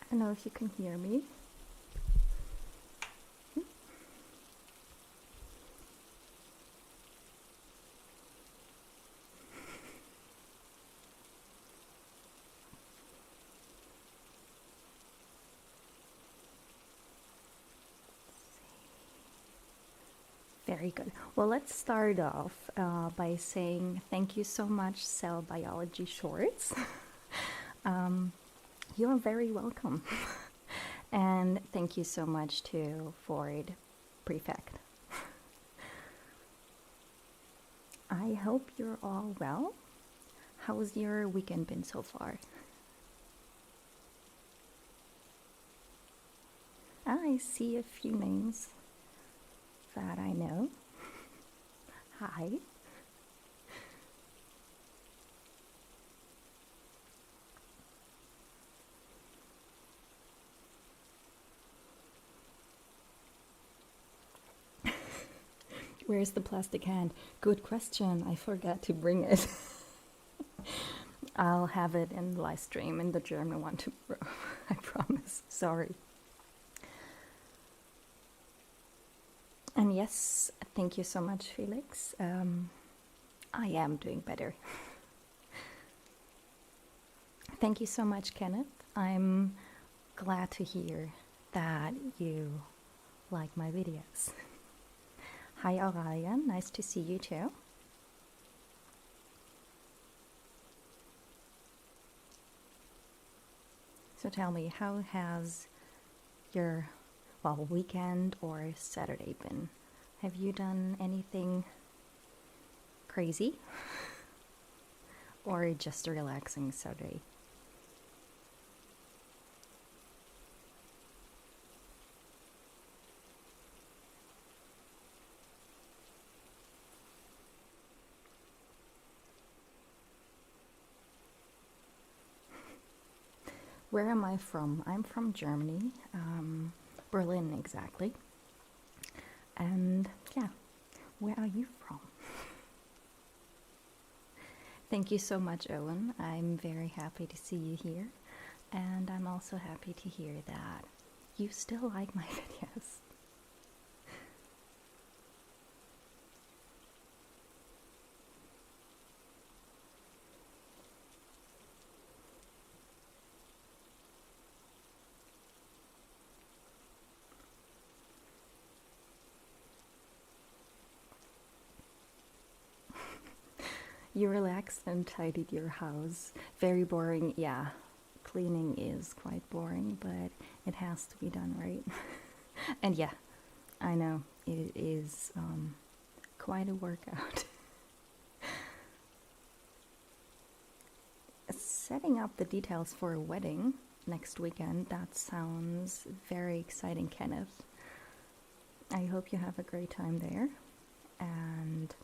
I don't know if you can hear me. Very good. Well, let's start off by saying thank you so much, Cell Biology Shorts. You're very welcome. And thank you so much to Ford Prefect. I hope you're all well. How's your weekend been so far? I see a few names that I know. Hi. Where's the plastic hand? Good question. I forgot to bring it. I'll have it in the live stream in the German one tomorrow. I promise. Sorry. And yes, thank you so much, Felix. I am doing better. Thank you so much, Kenneth. I'm glad to hear that you like my videos. Hi, Aurelian. Nice to see you too. So tell me, how has your, well, weekend or Saturday been? Have you done anything crazy? Or just a relaxing Saturday? Where am I from? I'm from Germany, Berlin exactly. And yeah, where are you from? Thank you so much, Owen. I'm very happy to see you here. And I'm also happy to hear that you still like my videos. You relaxed and tidied your house. Very boring, yeah. Cleaning is quite boring, but it has to be done, right? And yeah, I know it is quite a workout. Setting up the details for a wedding next weekend, that sounds very exciting, Kenneth. I hope you have a great time there and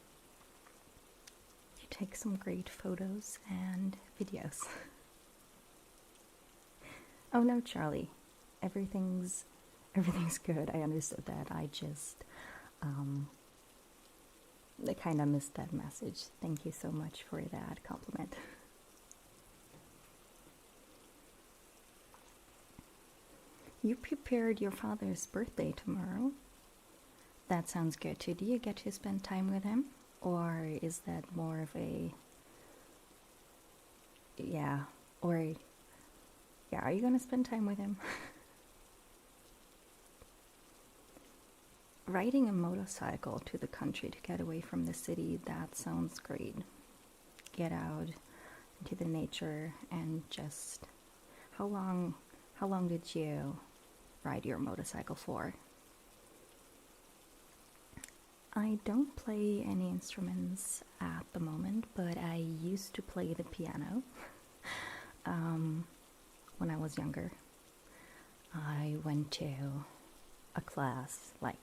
you take some great photos and videos. Oh no, Charlie. Everything's good. I understood that. I just I kind of missed that message. Thank you so much for that compliment. You prepared your father's birthday tomorrow. That sounds good too. Do you get to spend time with him? Or is that more of a, yeah, or, yeah, are you gonna spend time with him? Riding a motorcycle to the country to get away from the city, that sounds great. Get out into the nature and just, how long did you ride your motorcycle for? I don't play any instruments at the moment, but I used to play the piano when I was younger. I went to a class like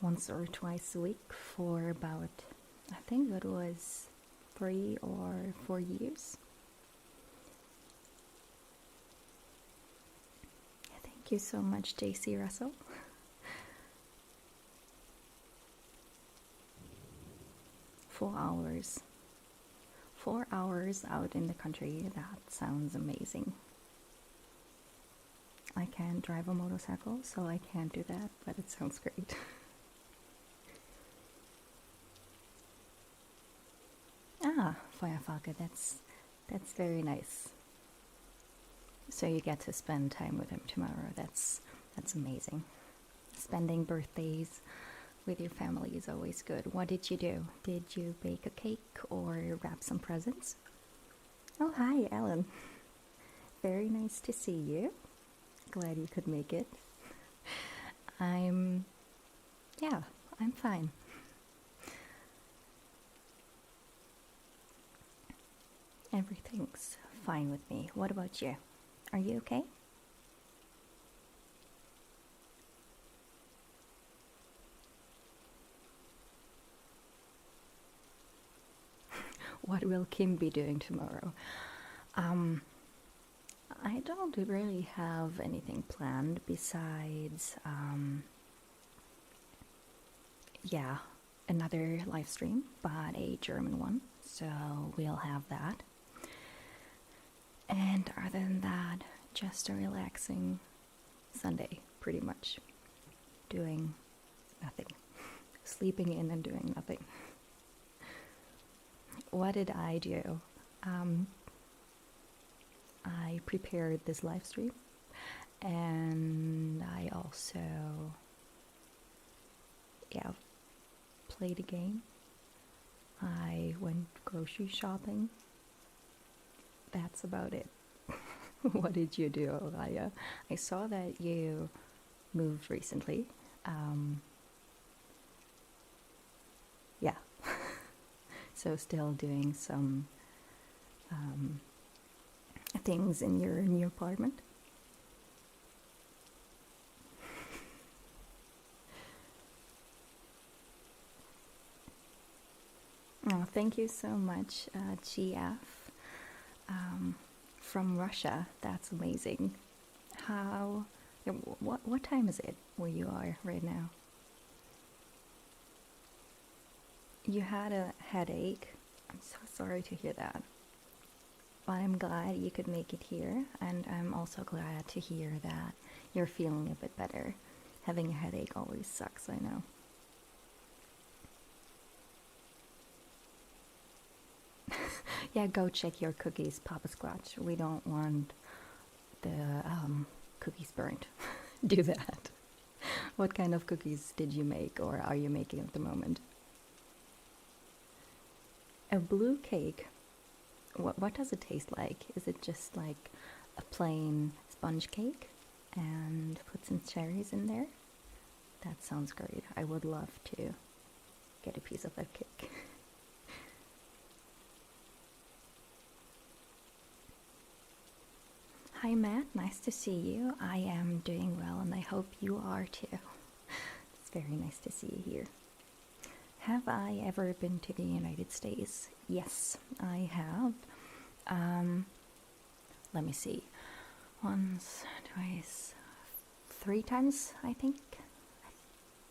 once or twice a week for about, I think it was 3 or 4 years. Thank you so much, JC Russell. 4 hours. 4 hours out in the country, that sounds amazing. I can't drive a motorcycle, so I can't do that, but it sounds great. Ah, Feuerfalke, that's very nice. So you get to spend time with him tomorrow. That's amazing. Spending birthdays with your family is always good. What did you do? Did you bake a cake or wrap some presents? Oh, hi, Ellen. Very nice to see you. Glad you could make it. I'm fine. Everything's fine with me. What about you? Are you okay? What will Kim be doing tomorrow? I don't really have anything planned besides, yeah, another live stream, but a German one, so we'll have that. And other than that, just a relaxing Sunday, pretty much. Doing nothing. Sleeping in and doing nothing. What did I do? I prepared this live stream, and I also, played a game. I went grocery shopping. That's about it. What did you do, Raya? I saw that you moved recently. Yeah. So still doing some things in your new apartment. Oh, thank you so much, GF, from Russia. That's amazing. What time is it where you are right now? You had a headache. I'm so sorry to hear that. But I'm glad you could make it here, and I'm also glad to hear that you're feeling a bit better. Having a headache always sucks, I know. Yeah, go check your cookies, Papa Squatch. We don't want the cookies burnt. Do that. What kind of cookies did you make, or are you making at the moment? A blue cake. What does it taste like? Is it just like a plain sponge cake and put some cherries in there? That sounds great. I would love to get a piece of that cake. Hi Matt, nice to see you. I am doing well and I hope you are too. It's very nice to see you here. Have I ever been to the United States? Yes, I have. Let me see. Once, twice, 3 times, I think. I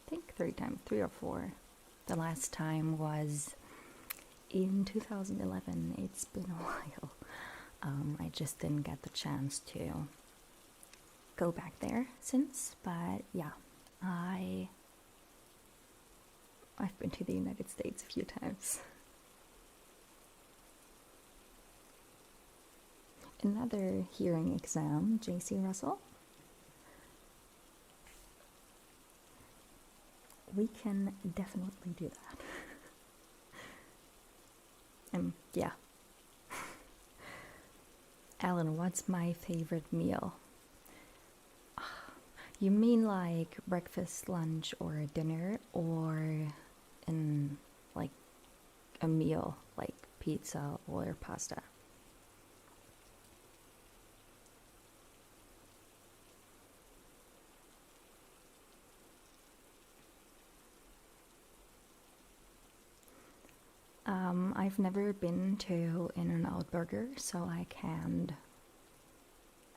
think 3 times, 3 or 4. The last time was in 2011. It's been a while. I just didn't get the chance to go back there since, but yeah, I've been to the United States a few times. Another hearing exam, JC Russell. We can definitely do that. Yeah. Alan, what's my favorite meal? You mean like breakfast, lunch, or dinner, or in like a meal like pizza or pasta? I've never been to In-N-Out Burger, so I can't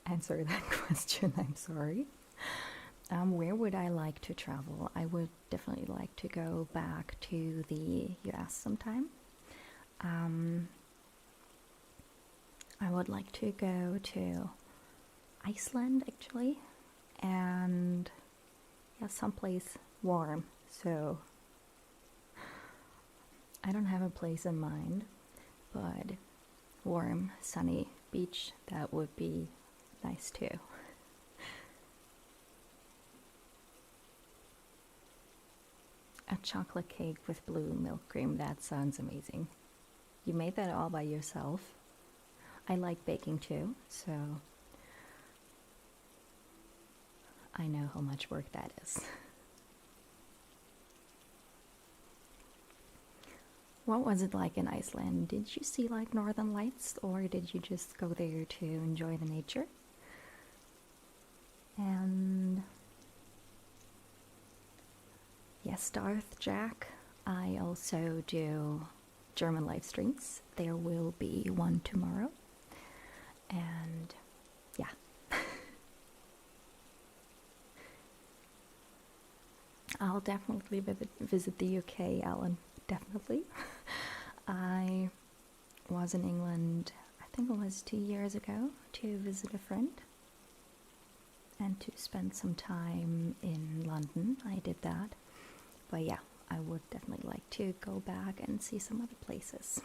answer that question. I'm sorry. Where would I like to travel? I would definitely like to go back to the US sometime. I would like to go to Iceland, actually. and yeah, someplace warm. So I don't have a place in mind, but warm, sunny beach, that would be nice too. A chocolate cake with blue milk cream, that sounds amazing. You made that all by yourself? I like baking too, so I know how much work that is. What was it like in Iceland? Did you see like northern lights, or did you just go there to enjoy the nature? And yes, Darth Jack, I also do German live streams. There will be one tomorrow. And yeah. I'll definitely visit the UK, Alan. Definitely. I was in England, I think it was 2 years ago, to visit a friend and to spend some time in London. I did that. But yeah, I would definitely like to go back and see some other places.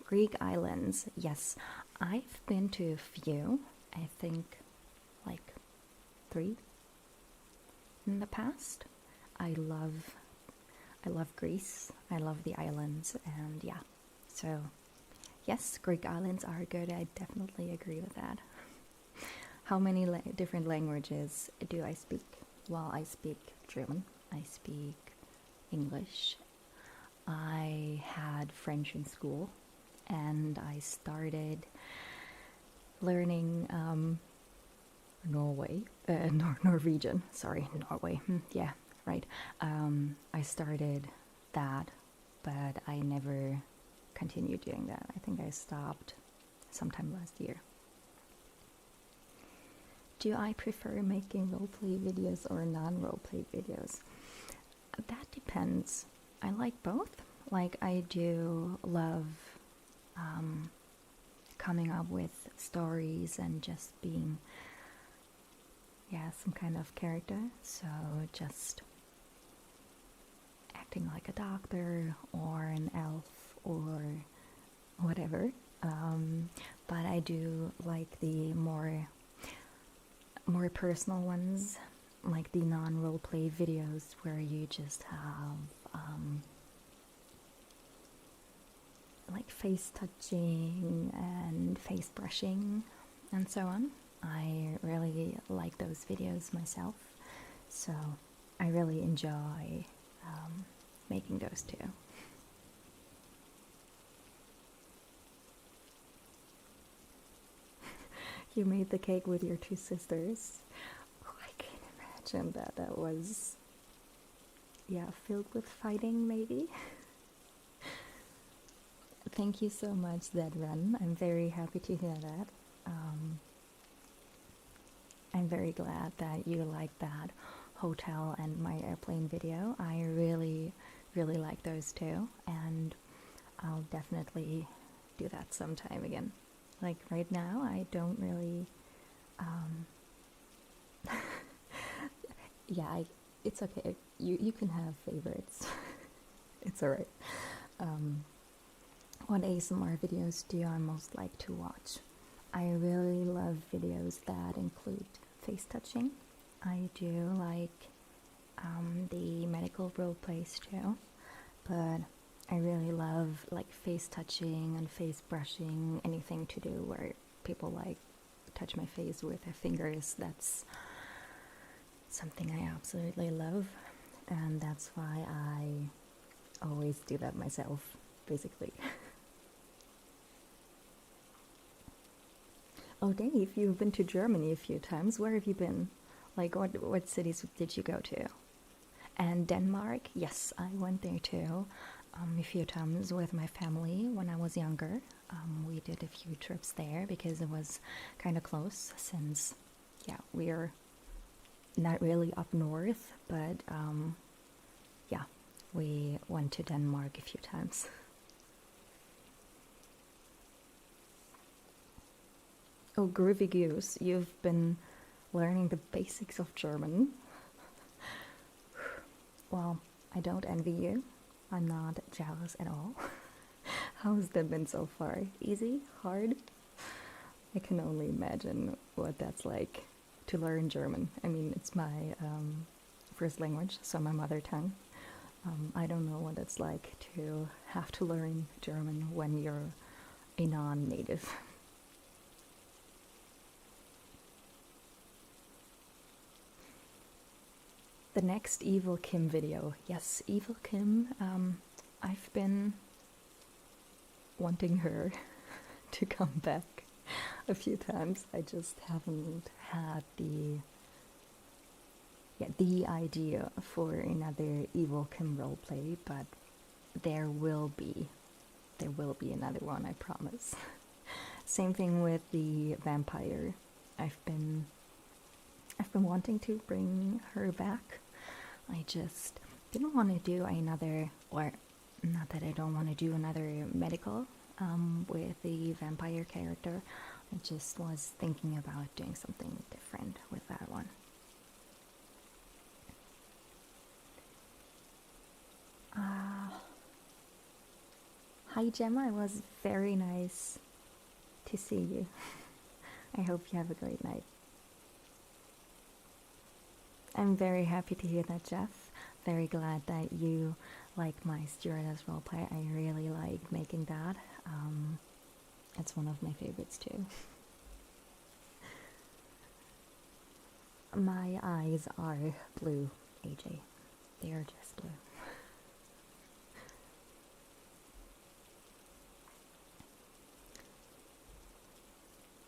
Greek islands, yes. I've been to a few, I think like 3 in the past. I love Greece. I love the islands, and yeah. So yes, Greek islands are good. I definitely agree with that. How many different languages do I speak? Well, I speak German. I speak English. I had French in school, and I started learning Norwegian. Sorry, Norway. Yeah, right. I started that, but I never continued doing that. I think I stopped sometime last year. Do I prefer making roleplay videos or non-roleplay videos? That depends. I like both. Like, I do love coming up with stories and just being, yeah, some kind of character. So just acting like a doctor or an elf or whatever. But I do like the more personal ones, like the non-roleplay videos where you just have like face touching and face brushing and so on. I really like those videos myself, so I really enjoy making those too. You made the cake with your 2 sisters. Oh, I can't imagine that. That was, yeah, filled with fighting, maybe. Thank you so much, Zedran. I'm very happy to hear that. I'm very glad that you like that hotel and my airplane video. I really, really like those too, and I'll definitely do that sometime again. Like right now, I don't really. Yeah, it's okay. You can have favorites. It's alright. What ASMR videos do I most like to watch? I really love videos that include face touching. I do like the medical role plays too, but I really love like face touching and face brushing, anything to do where people like touch my face with their fingers. That's something I absolutely love, and that's why I always do that myself, basically. Oh, Dave, you've been to Germany a few times. Where have you been? Like, what cities did you go to? And Denmark? Yes, I went there too. A few times with my family when I was younger. We did a few trips there because it was kind of close since, yeah, we're not really up north, but yeah, we went to Denmark a few times. Oh, Groovy Goose, you've been learning the basics of German. Well, I don't envy you. I'm not jealous at all. How's that been so far? Easy? Hard? I can only imagine what that's like to learn German. I mean, it's my first language, so my mother tongue. I don't know what it's like to have to learn German when you're a non-native. The next Evil Kim video. Yes, Evil Kim. I've been wanting her to come back a few times. I just haven't had the idea for another Evil Kim roleplay, but there will be another one, I promise. Same thing with the vampire. I've been wanting to bring her back. I just didn't want to do another, or not that I don't want to do another medical with the vampire character. I just was thinking about doing something different with that one. Hi Gemma, it was very nice to see you. I hope you have a great night. I'm very happy to hear that, Jeff. Very glad that you like my stewardess roleplay. I really like making that. It's one of my favorites too. My eyes are blue, AJ. They are just blue.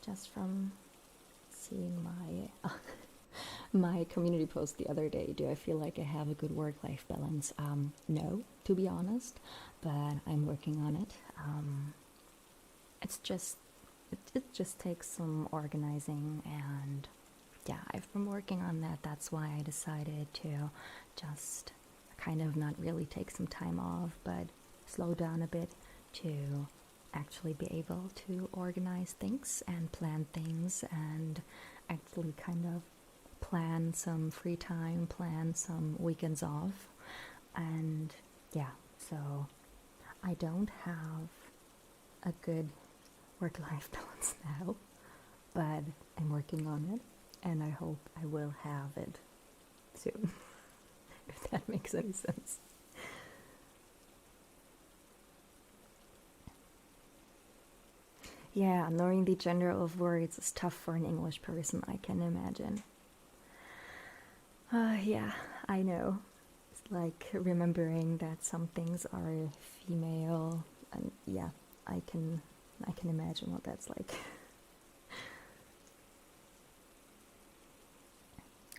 Just from seeing my my community post the other day, do I feel like I have a good work-life balance? No, to be honest, but I'm working on it. It just takes some organizing, and yeah, I've been working on that. That's why I decided to just kind of not really take some time off, but slow down a bit to actually be able to organize things and plan things and actually kind of plan some free time, plan some weekends off. And yeah, so I don't have a good work-life balance now, but I'm working on it, and I hope I will have it soon. If that makes any sense. Yeah, knowing the gender of words is tough for an English person, I can imagine. Yeah, I know. It's like remembering that some things are female, and yeah, I can imagine what that's like.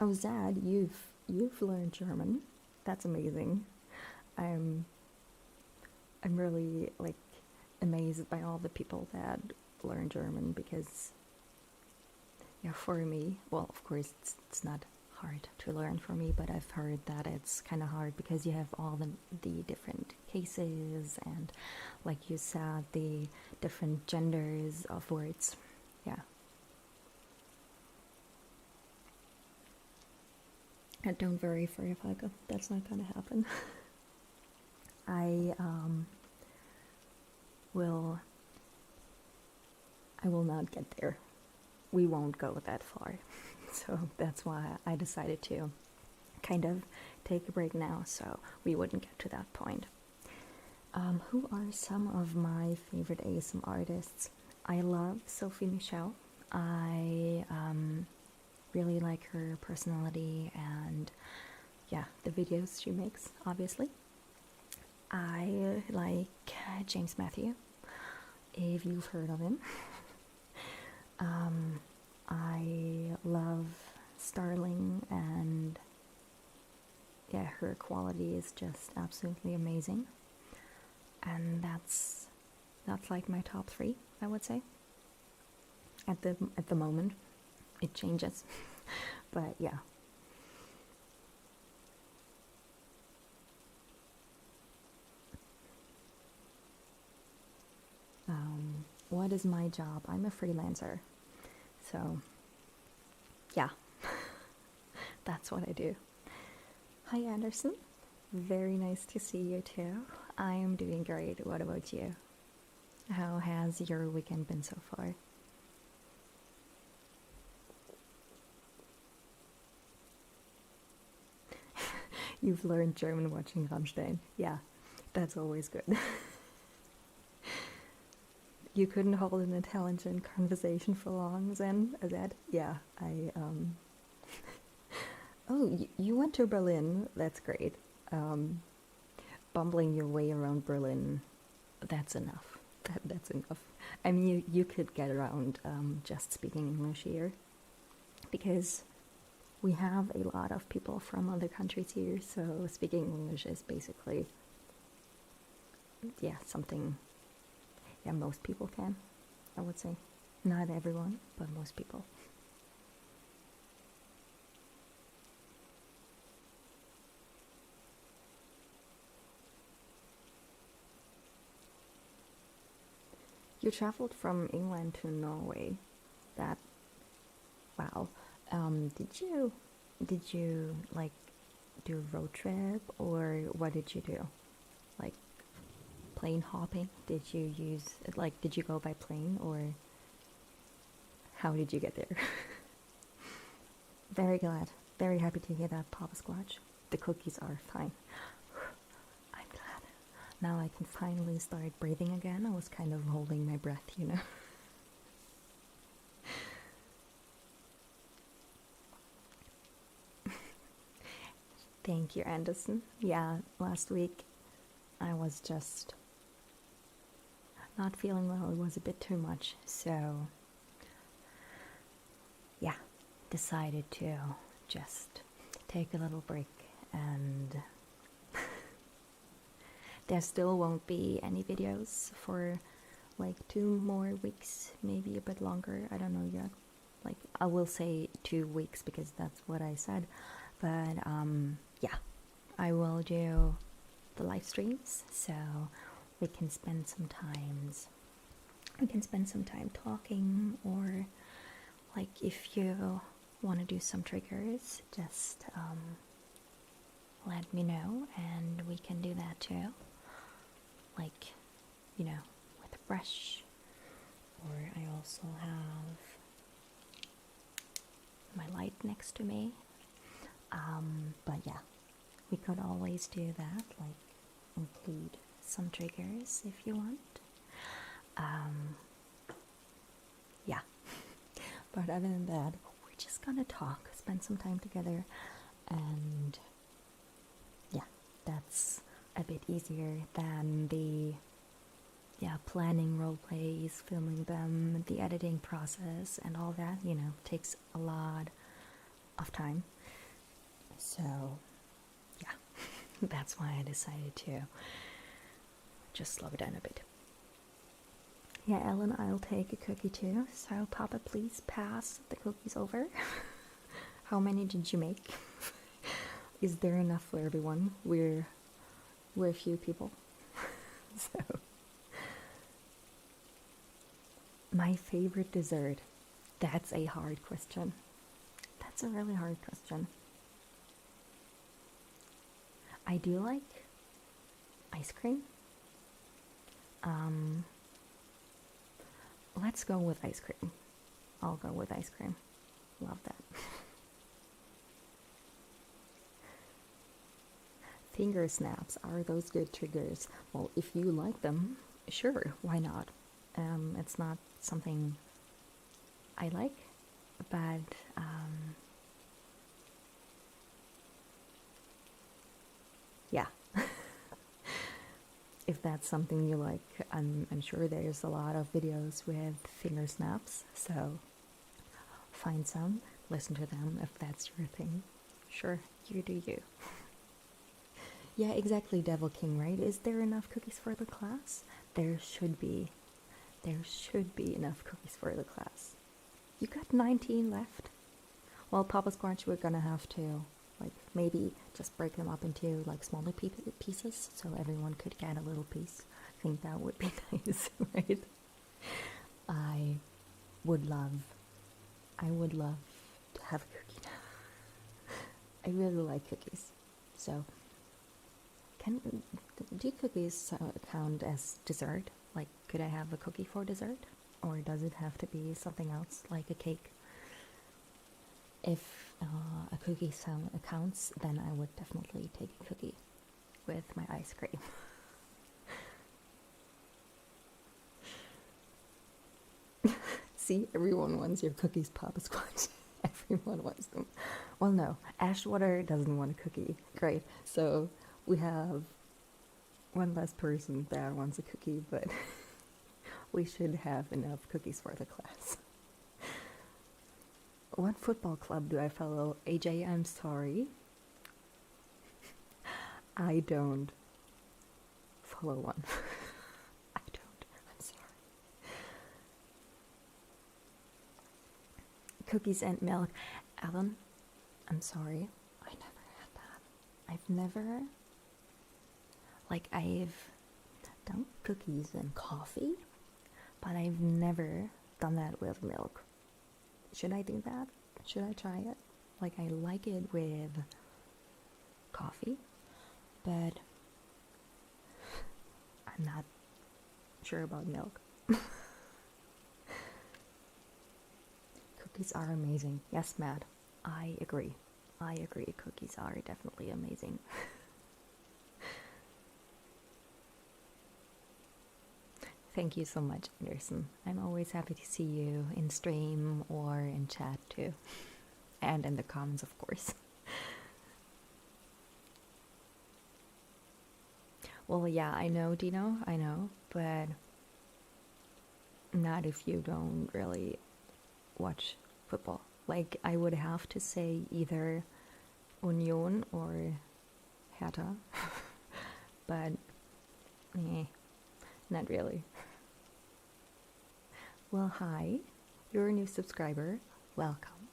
Oh, Zad, you've learned German. That's amazing. I'm really like amazed by all the people that learn German, because yeah, for me, well, of course it's not hard to learn for me, but I've heard that it's kind of hard because you have all the different cases and, like you said, the different genders of words. Yeah. And don't worry for your Falco, that's not gonna happen. I will not get there. We won't go that far. So that's why I decided to kind of take a break now, so we wouldn't get to that point. Who are some of my favorite ASM artists? I love Sophie Michelle. I really like her personality and yeah, the videos she makes, obviously. I like James Matthew, if you've heard of him. I love Starling, and yeah, her quality is just absolutely amazing. And that's like my top 3, I would say. At the moment, it changes, but yeah. What is my job? I'm a freelancer. So, yeah, that's what I do. Hi, Anderson. Very nice to see you too. I am doing great. What about you? How has your weekend been so far? You've learned German watching Rammstein. Yeah, that's always good. You couldn't hold an intelligent conversation for long, then, Azad? Yeah, Oh, you went to Berlin. That's great. Bumbling your way around Berlin, that's enough. That's enough. I mean, you could get around just speaking English here, because we have a lot of people from other countries here, so speaking English is basically, yeah, something, yeah, most people can, I would say. Not everyone, but most people. You traveled from England to Norway. That, wow. Did you like do a road trip, or what did you do? Like plane hopping? Did you use, like, did you go by plane, or how did you get there? Very glad. Very happy to hear that, Papa Squatch. The cookies are fine. I'm glad. Now I can finally start breathing again. I was kind of holding my breath, you know. Thank you, Anderson. Yeah, last week I was just not feeling well. It was a bit too much. So, yeah, decided to just take a little break, and there still won't be any videos for like 2 more weeks, maybe a bit longer. I don't know yet. Like, I will say 2 weeks because that's what I said. But yeah, I will do the live streams, so we can spend some time talking, or like if you want to do some triggers, just let me know and we can do that too. Like, you know, with a brush, or I also have my light next to me. But yeah, we could always do that, like include some triggers if you want. Yeah, but other than that, we're just gonna talk, spend some time together, and yeah, that's a bit easier than the planning role plays, filming them, the editing process, and all that. You know, takes a lot of time. So yeah, that's why I decided to just slow down a bit. Yeah, Ellen, I'll take a cookie too. So Papa, please pass the cookies over. How many did you make? Is there enough for everyone? We're a few people. So, my favorite dessert. That's a hard question. That's a really hard question. I do like ice cream. Let's go with ice cream. I'll go with ice cream. Love that. Finger snaps, are those good triggers? Well, if you like them, sure, why not? It's not something I like, but yeah. If that's something you like, I'm sure there's a lot of videos with finger snaps, so find some, listen to them if that's your thing. Sure, you do you. Yeah, exactly, Devil King, right? Is there enough cookies for the class? There should be. There should be enough cookies for the class. You got 19 left. Well, Papa Squatch, we're gonna have to, like, maybe just break them up into, like, smaller pieces so everyone could get a little piece. I think that would be nice, right? I would love I would love to have a cookie now. I really like cookies. So, do cookies count as dessert? Like, could I have a cookie for dessert? Or does it have to be something else, like a cake? If a cookie counts, then I would definitely take a cookie with my ice cream. See, everyone wants your cookies, Papa Squatch. Everyone wants them. Well, no, Ashwater doesn't want a cookie. Great. So we have one less person that wants a cookie, but we should have enough cookies for the class. What football club do I follow? AJ, I'm sorry. I don't follow one. I don't. I'm sorry. Cookies and milk. Alan, I'm sorry. I never had that. I've never... Like, I've done cookies and coffee, but I've never done that with milk. Should I do that? Should I try it? Like, I like it with coffee, but I'm not sure about milk. Cookies are amazing. Yes, Matt, I agree. I agree. Cookies are definitely amazing. Thank you so much, Anderson. I'm always happy to see you in stream or in chat too. And in the comments, of course. Well, yeah, I know, Dino, I know, but not if you don't really watch football. Like, I would have to say either Union or Hertha, but not really. Well, hi, you're a new subscriber. Welcome.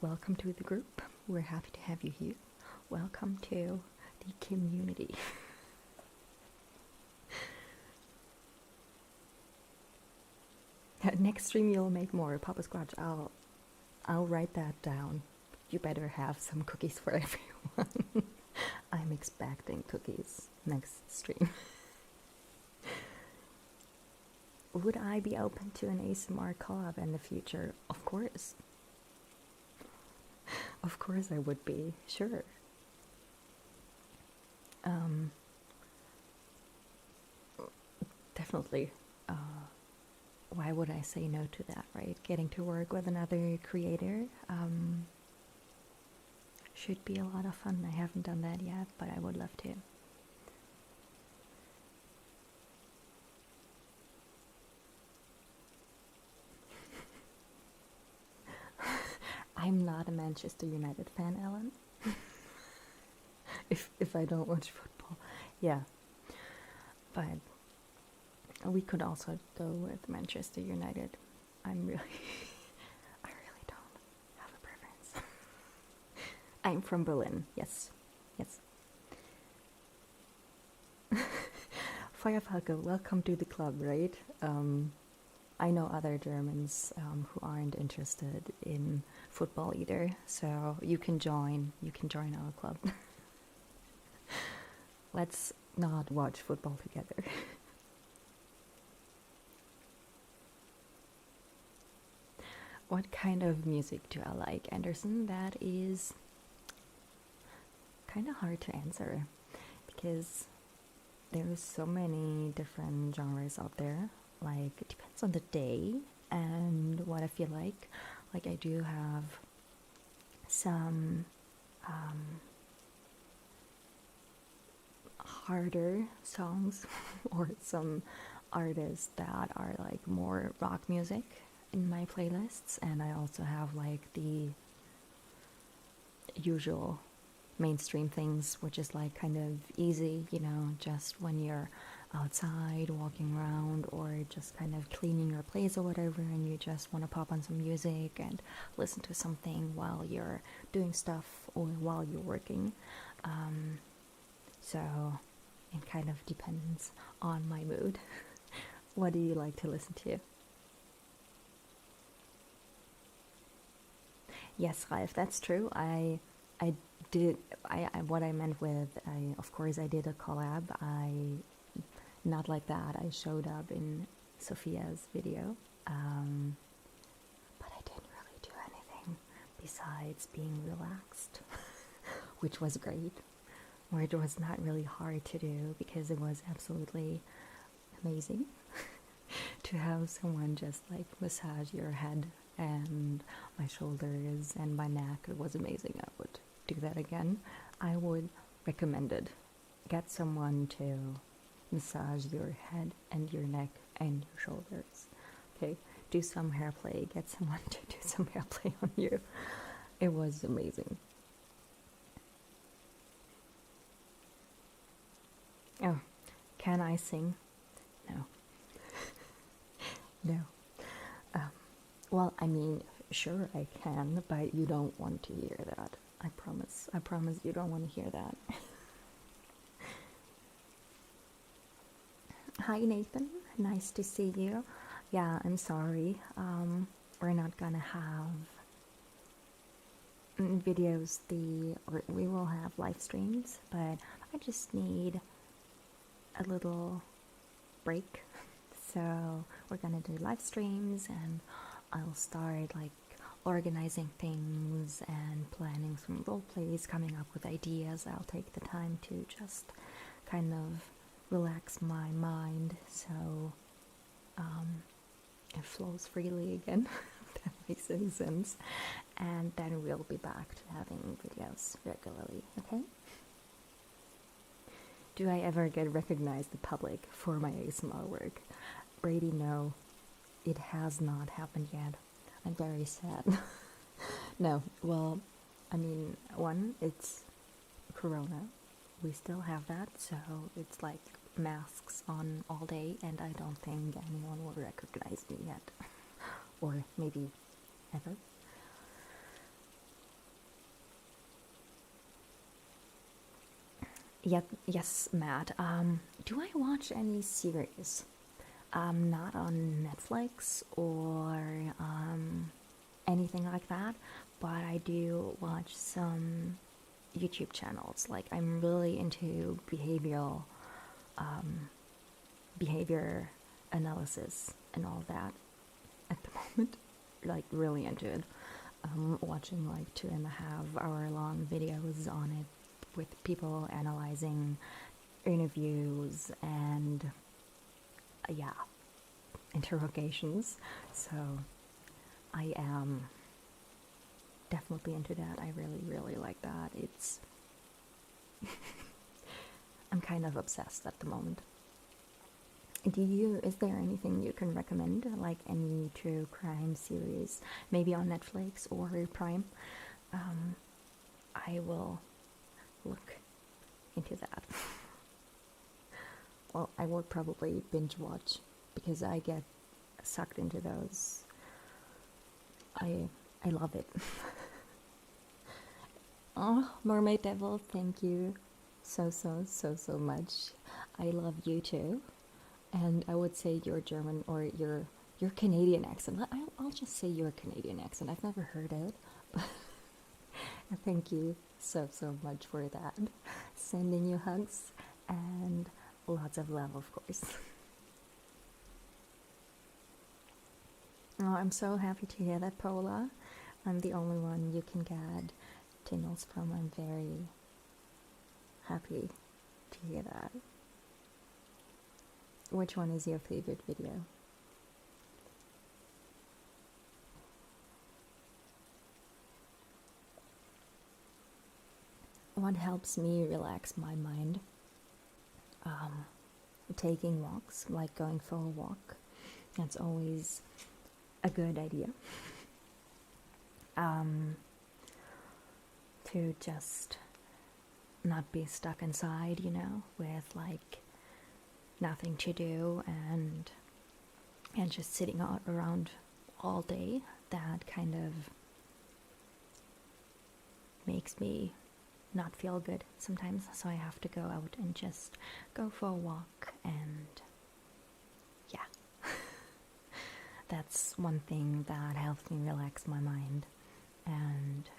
Welcome to the group. We're happy to have you here. Welcome to the community. Next stream you'll make more. Papa Squatch, I'll write that down. You better have some cookies for everyone. I'm expecting cookies next stream. Would I be open to an ASMR collab in the future? Of course. Of course I would be, sure. Definitely. Why would I say no to that, right? Getting to work with another creator should be a lot of fun. I haven't done that yet, but I would love to. I'm not a Manchester United fan, Ellen. if I don't watch football, yeah. But we could also go with Manchester United. I really don't have a preference. I'm from Berlin. Yes. Feuerfalke, welcome to the club, right? I know other Germans who aren't interested in football either, so you can join our club. Let's not watch football together. What kind of music do I like, Anderson? That is kind of hard to answer because there's so many different genres out there. Like, it depends on the day and what I feel like. Like, I do have some harder songs or some artists that are like more rock music in my playlists, and I also have like the usual mainstream things, which is like kind of easy, you know, just when you're outside walking around or just kind of cleaning your place or whatever, and you just want to pop on some music and listen to something while you're doing stuff or while you're working. So it kind of depends on my mood. What do you like to listen to? Yes, Ralph, that's true. I did. What I meant with, of course, I did a collab. Not like that. I showed up in Sophia's video, but I didn't really do anything besides being relaxed, which was great. Or it was not really hard to do because it was absolutely amazing to have someone just like massage your head and my shoulders and my neck. It was amazing. I would do that again. I would recommend it. Get someone to massage your head and your neck and your shoulders. Okay, do some hair play. Get someone to do some hair play on you. It was amazing. Oh, can I sing? No. No. Well, I mean, sure I can, but you don't want to hear that. I promise. I promise you don't want to hear that. Hi, Nathan. Nice to see you. Yeah, I'm sorry. We're not gonna have videos. Or we will have live streams, but I just need a little break. So we're gonna do live streams, and I'll start like organizing things and planning some role plays, coming up with ideas. I'll take the time to just kind of relax my mind so it flows freely again. If that makes any sense. And then we'll be back to having videos regularly, okay? Do I ever get recognized in public for my ASMR work? Brady, no. It has not happened yet. I'm very sad. No, well, I mean, one, it's Corona. We still have that, so it's like masks on all day, and I don't think anyone will recognize me yet. Or maybe ever. Yep, yes, Matt. Do I watch any series? Not on Netflix or anything like that, but I do watch some YouTube channels. Like, I'm really into behavior analysis and all that at the moment. Like, really into it. Watching like 2.5 hour long videos on it with people analyzing interviews and yeah, interrogations. So I am definitely into that. I really like that. It's I'm kind of obsessed at the moment. Is there anything you can recommend, like any true crime series, maybe on Netflix or Prime? I will look into that. Well, I will probably binge watch because I get sucked into those. I love it. Oh, Mermaid Devil, thank you so much. I love you too. And I would say your German or your Canadian accent. I'll just say your Canadian accent. I've never heard it, but thank you so much for that. Sending you hugs and lots of love, of course. Oh, I'm so happy to hear that, Paula. I'm the only one you can get tingles from. I'm very happy to hear that. Which one is your favorite video? What helps me relax my mind? Taking walks, like going for a walk. That's always a good idea. To just not be stuck inside, with like nothing to do and just sitting around all day. That kind of makes me not feel good sometimes, so I have to go out and just go for a walk, and yeah. That's one thing that helps me relax my mind. and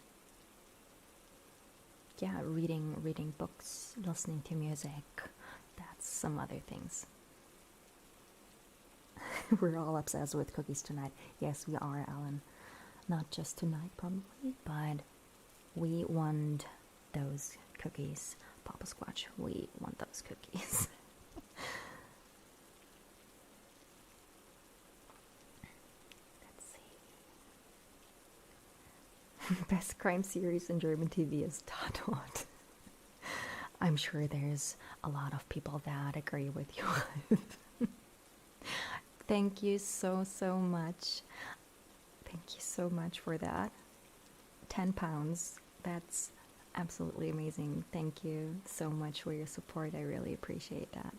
yeah, reading books, listening to music. That's some other things. We're all obsessed with cookies tonight. Yes, we are, Alan. Not just tonight, probably, but we want those cookies. Papa Squatch, we want those cookies. Let's see. Best crime series in German TV is Tatort. I'm sure there's a lot of people that agree with you. Thank you so much. Thank you so much for that. £10. That's absolutely amazing. Thank you so much for your support. I really appreciate that.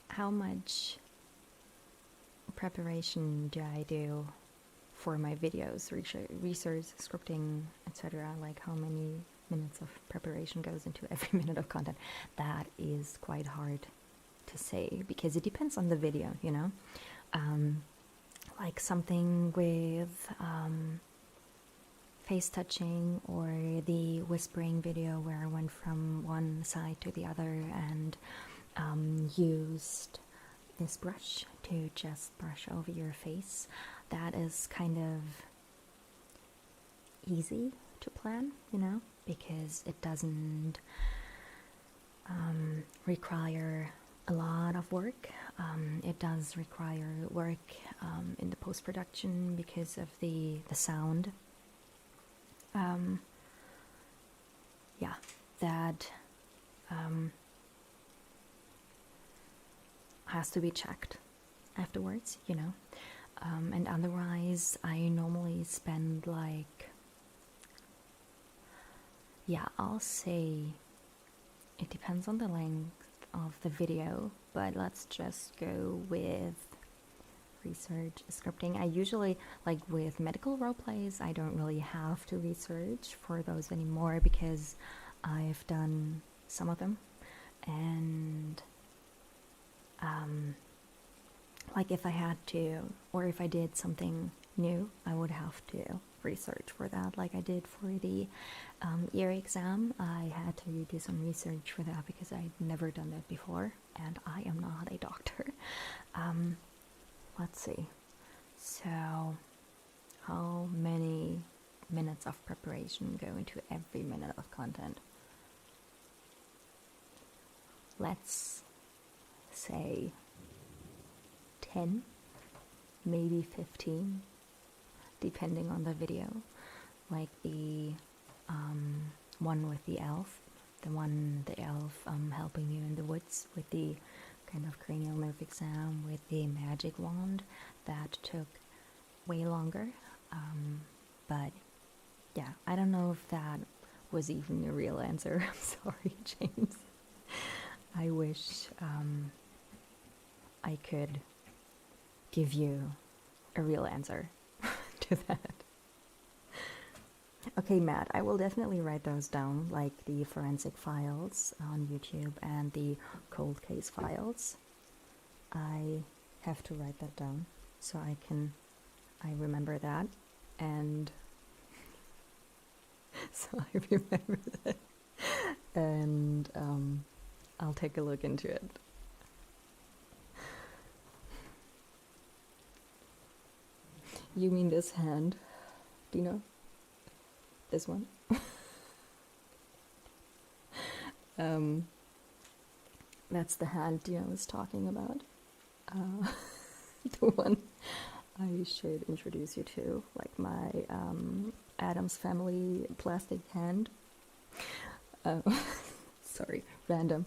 How much preparation do I do for my videos, research, scripting, etc.? Like how many minutes of preparation goes into every minute of content? That is quite hard to say because it depends on the video, you know? Like something with face touching, or the whispering video where I went from one side to the other and used this brush to just brush over your face. That is kind of easy to plan, you know, because it doesn't require a lot of work. It does require work in the post-production because of the sound. Yeah, that has to be checked afterwards, you know. And otherwise, I normally spend like, yeah, I'll say it depends on the length of the video, but let's just go with research, scripting. I usually, like with medical role plays, I don't really have to research for those anymore because I've done some of them, and like if I had to, or if I did something new, I would have to research for that, like I did for the ear exam. I had to do some research for that because I'd never done that before, and I am not a doctor. Let's see. So, how many minutes of preparation go into every minute of content? Let's say 10, maybe 15, depending on the video. Like the one with the elf, the elf helping you in the woods with the kind of cranial nerve exam with the magic wand, that took way longer. But yeah, I don't know if that was even a real answer. I'm sorry, James. I wish I could give you a real answer to that. Okay, Matt, I will definitely write those down, like the forensic files on YouTube and the cold case files. I have to write that down so I remember that, and so I remember that, and I'll take a look into it. You mean this hand, Dino? This one? That's the hand Dino was talking about. The one I should introduce you to, like my Addams Family plastic hand. Sorry, random.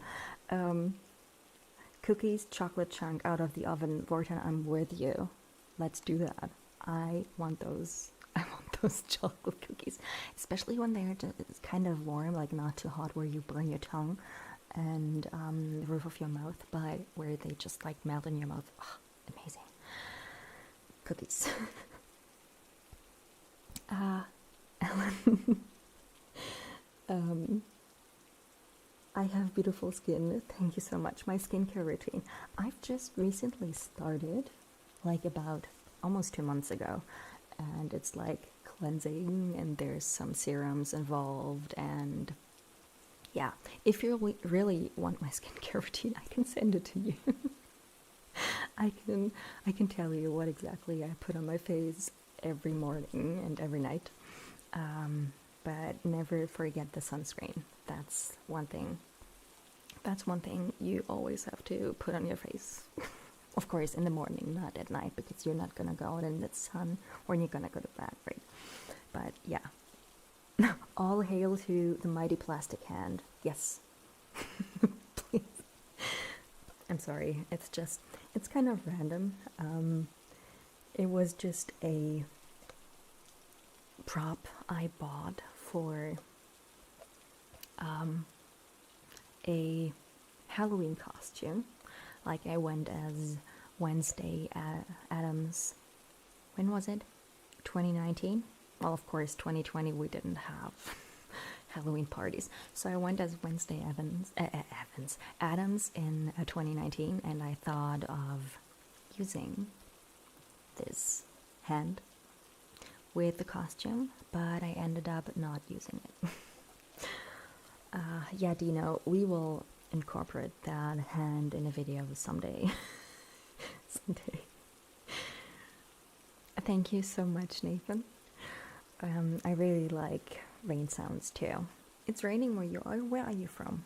Cookies, chocolate chunk out of the oven. Vorten, I'm with you. Let's do that. I want those chocolate cookies, especially when they're just kind of warm, like not too hot where you burn your tongue and the roof of your mouth, but where they just like melt in your mouth. Oh, amazing. Cookies. Ellen. I have beautiful skin. Thank you so much. My skincare routine. I've just recently started, like about almost 2 months ago, and it's like cleansing, and there's some serums involved. And yeah, if you really want my skincare routine, I can send it to you. I can tell you what exactly I put on my face every morning and every night. But never forget the sunscreen. That's one thing. That's one thing you always have to put on your face. Of course, in the morning, not at night, because you're not gonna go out in the sun when you're gonna go to bed, right? But yeah, all hail to the mighty plastic hand. Yes. Please. I'm sorry. It's kind of random. It was just a prop I bought for a Halloween costume. Like, I went as Wednesday Addams. When was it? 2019? Well, of course, 2020 we didn't have Halloween parties. So I went as Wednesday Addams in 2019, and I thought of using this hand with the costume, but I ended up not using it. Yeah, Dino, we will incorporate that hand in a video someday. Someday. Thank you so much, Nathan. I really like rain sounds too. It's raining where you are. Where are you from?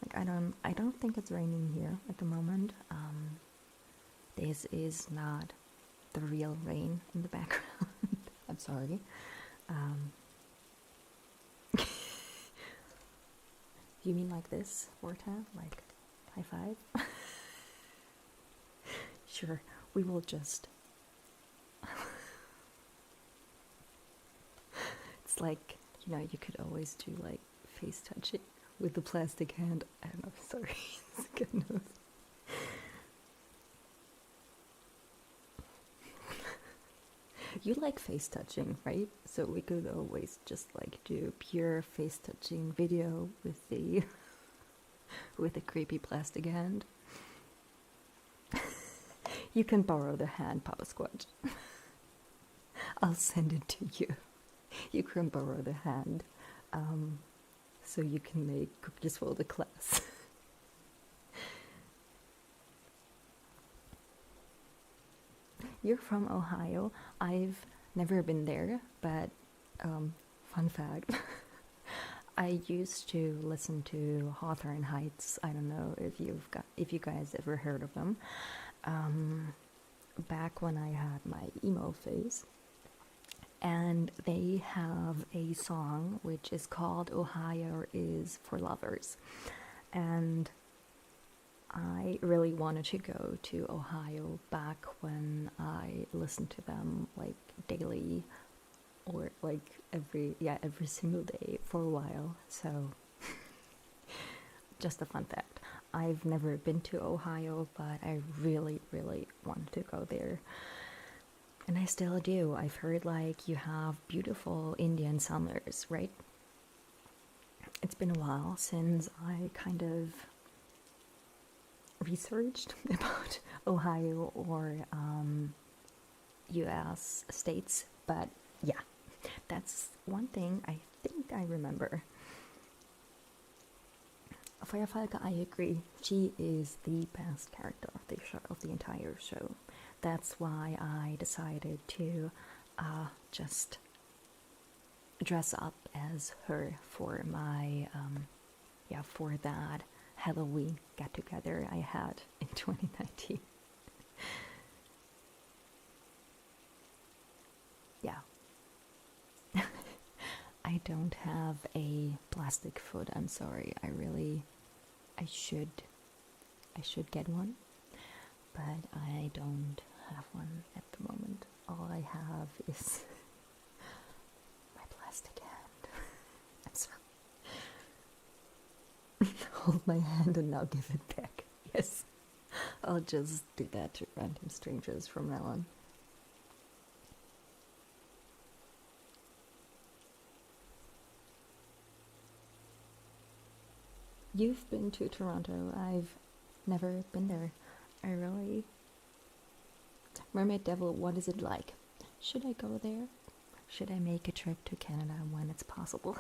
Like, I don't think it's raining here at the moment. This is not the real rain in the background. I'm sorry. You mean like this, Vorta? Like high five? Sure, we will just. It's like, you know, you could always do like face touching with the plastic hand. I don't know, sorry. God knows. You like face touching, right? So we could always just like do pure face touching video with the with the creepy plastic hand. You can borrow the hand, Papa Squatch. I'll send it to you. You can borrow the hand, so you can make cookies for the class. You're from Ohio. I've never been there, but fun fact. I used to listen to Hawthorne Heights. I don't know if you guys ever heard of them. Back when I had my emo phase. And they have a song which is called Ohio is for Lovers. And I really wanted to go to Ohio back when I listened to them like daily, or like every single day for a while. So just a fun fact. I've never been to Ohio, but I really, really wanted to go there. And I still do. I've heard like you have beautiful Indian summers, right? It's been a while since I kind of researched about Ohio or US states, but yeah, that's one thing I think I remember. Firefalke, I agree. She is the best character of the show, of the entire show. That's why I decided to just dress up as her for my for that Halloween get together I had in 2019. Yeah. I don't have a plastic foot. I'm sorry. I should get one, but I don't have one at the moment. All I have is my plastic hand. I'm sorry. Hold my hand and now give it back. Yes. I'll just do that to random strangers from now on. You've been to Toronto. I've never been there. I really... Mermaid Devil, what is it like? Should I go there? Should I make a trip to Canada when it's possible?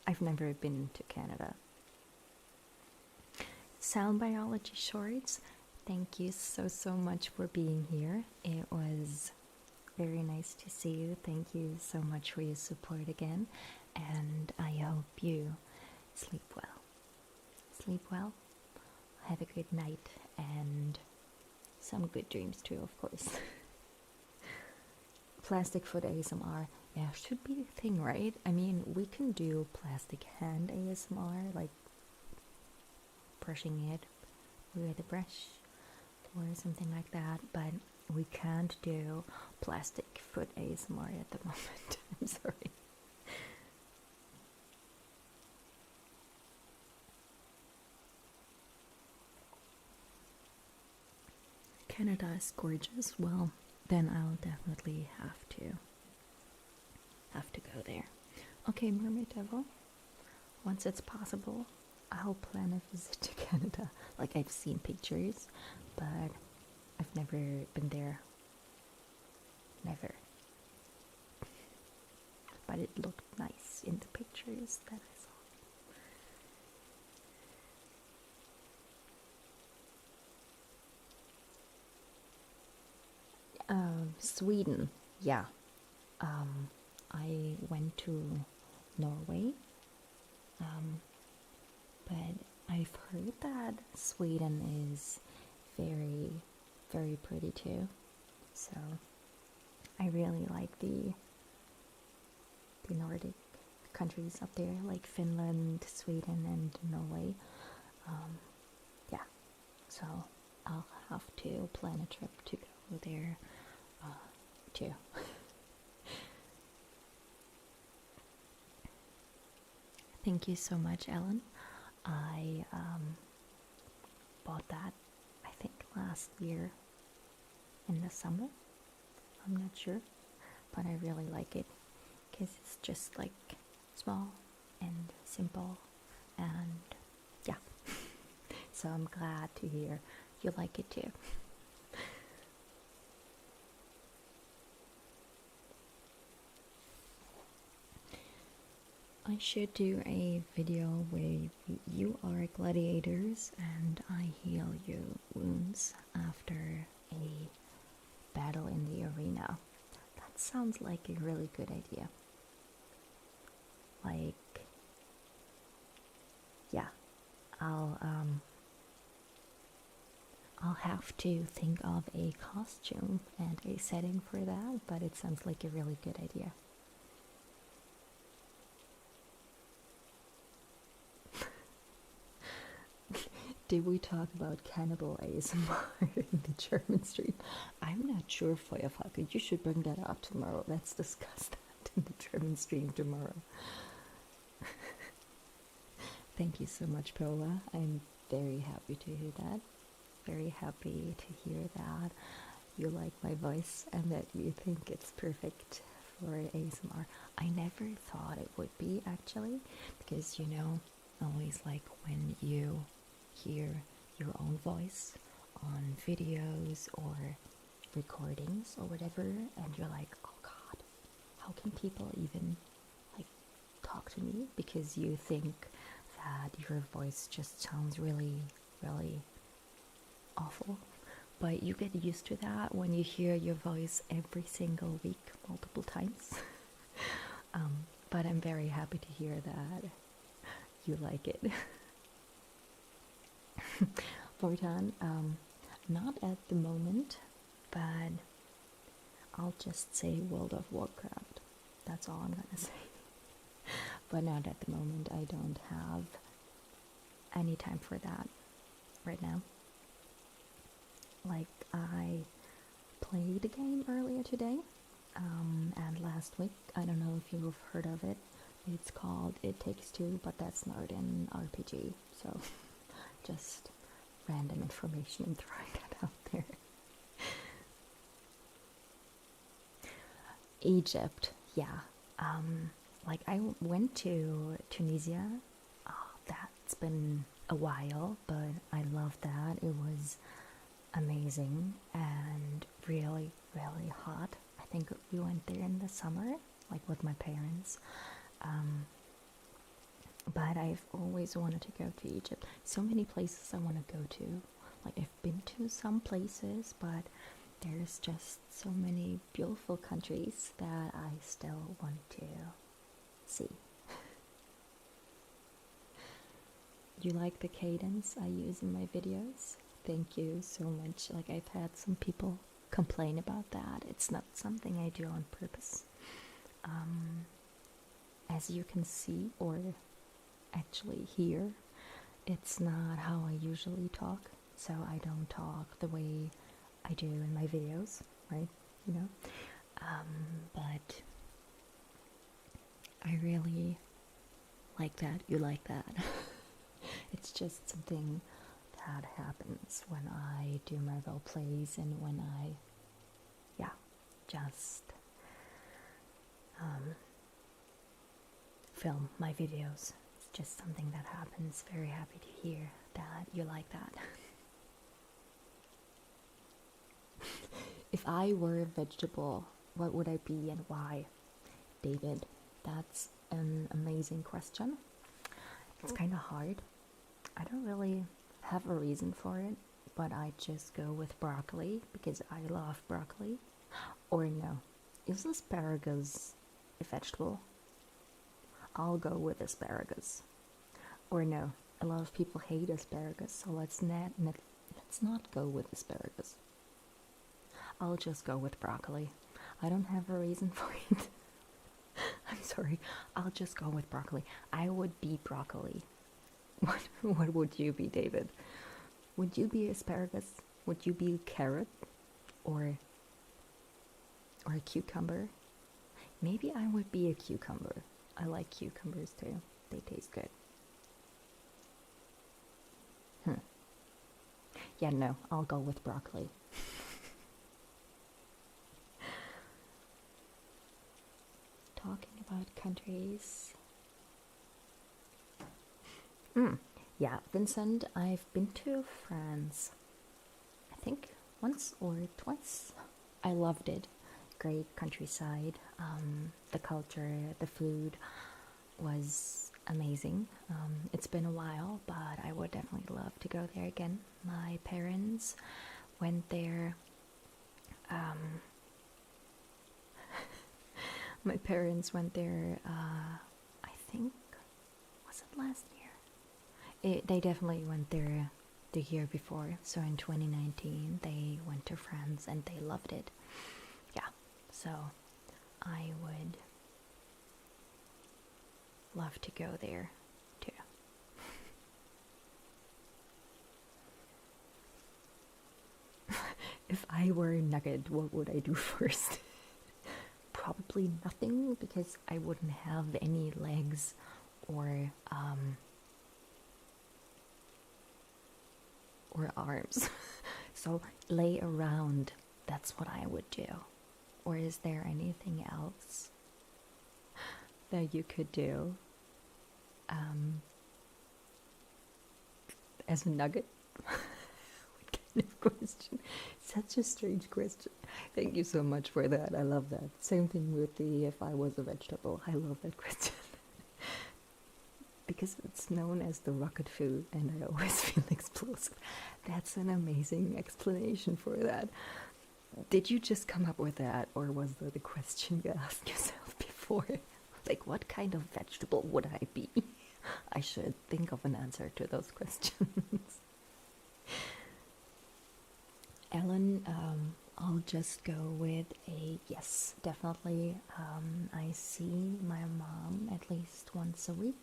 I've never been to Canada. Sound Biology Shorts, thank you so much for being here. It was very nice to see you. Thank you so much for your support again, and I hope you sleep well. Sleep well, have a good night, and some good dreams too, of course. Plastic foot ASMR, yeah, should be a thing, right? I mean, we can do plastic hand ASMR, like brushing it with a brush or something like that, but we can't do plastic foot ASMR at the moment. I'm sorry. Canada is gorgeous. Well, then I'll definitely have to go there. Okay, Mermaid Devil. Once it's possible, I'll plan a visit to Canada. Like, I've seen pictures, but I've never been there. Never. But it looked nice in the pictures that I saw. Sweden, yeah. I went to Norway, but I've heard that Sweden is very, very pretty too. So I really like the Nordic countries up there, like Finland, Sweden, and Norway. Yeah, so I'll have to plan a trip to go there too. Thank you so much, Ellen. I bought that, I think, last year in the summer. I'm not sure, but I really like it because it's just like small and simple, and yeah. So I'm glad to hear you like it too. I should do a video where you are gladiators and I heal your wounds after a battle in the arena. That sounds like a really good idea. Like, yeah, I'll have to think of a costume and a setting for that, but it sounds like a really good idea. Did we talk about cannibal ASMR in the German stream? I'm not sure, Feuerfackel. You should bring that up tomorrow. Let's discuss that in the German stream tomorrow. Thank you so much, Paola. I'm very happy to hear that. Very happy to hear that you like my voice and that you think it's perfect for ASMR. I never thought it would be, actually, because, you know, always like when you hear your own voice on videos or recordings or whatever, and you're like, oh god, how can people even like talk to me, because you think that your voice just sounds really, really awful. But you get used to that when you hear your voice every single week multiple times. But I'm very happy to hear that you like it. Vortan, not at the moment, but I'll just say World of Warcraft. That's all I'm gonna say. But not at the moment. I don't have any time for that right now. Like, I played a game earlier today, and last week. I don't know if you've heard of it. It's called It Takes Two, but that's not an RPG. So just random information and throwing that out there. Egypt, yeah. Like, I went to Tunisia. That's been a while, but I loved that. It was amazing and really, really hot. think we went there in the summer, like with my parents. But I've always wanted to go to Egypt. So many places I want to go to. Like, I've been to some places, but there's just so many beautiful countries that I still want to see. You like the cadence I use in my videos? Thank you so much. Like, I've had some people complain about that. It's not something I do on purpose. As you can see, or actually hear, it's not how I usually talk. So I don't talk the way I do in my videos, right? You know? But I really like that you like that. It's just something that happens when I do my role plays and when I, just film my videos. It's just something that happens. Very happy to hear that you like that. If I were a vegetable, what would I be and why? David, that's an amazing question. It's kind of hard. I don't really have a reason for it, but I just go with broccoli because I love broccoli. Or no, is asparagus a vegetable? I'll go with asparagus. Or no, a lot of people hate asparagus, so let's not go with asparagus. I'll just go with broccoli. I don't have a reason for it. I'm sorry, I'll just go with broccoli. I would be broccoli. What would you be, David? Would you be asparagus? Would you be carrot? Or a cucumber? Maybe I would be a cucumber. I like cucumbers too. They taste good. Yeah, no, I'll go with broccoli. Talking about countries. Yeah, Vincent, I've been to France, I think once or twice. I loved it. Great countryside. The culture, the food was amazing. It's been a while, but I would definitely love to go there again. My parents went there. My parents went there, I think, was it last year? They definitely went there the year before. So in 2019, they went to France and they loved it. Yeah, so I would love to go there too. If I were a nugget, what would I do first? Probably nothing, because I wouldn't have any legs or arms. So lay around, that's what I would do. Or is there anything else that you could do as a nugget? What kind of question? Such a strange question. Thank you so much for that. I love that. Same thing with the if I was a vegetable. I love that question. Because it's known as the rocket food and I always feel explosive. That's an amazing explanation for that. Did you just come up with that, or was that the question you asked yourself before? Like, what kind of vegetable would I be? I should think of an answer to those questions. Ellen, I'll just go with a yes, definitely. I see my mom at least once a week,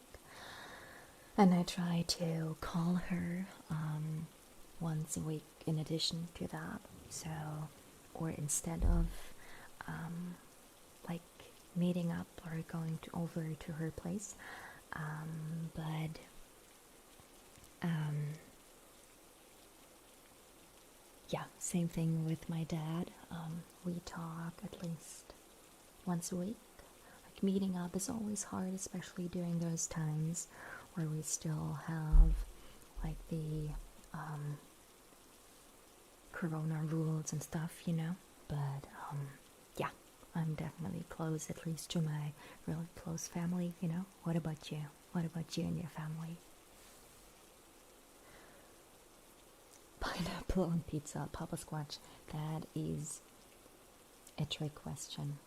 and I try to call her once a week in addition to that. So, or instead of like meeting up or going over to her place, but yeah, same thing with my dad. We talk at least once a week. Like, meeting up is always hard, especially during those times where we still have like the corona rules and stuff, you know. But yeah, I'm definitely close, at least to my really close family, you know. What about you? What about you and your family? Pineapple on pizza, Papa Squatch. That is a trick question.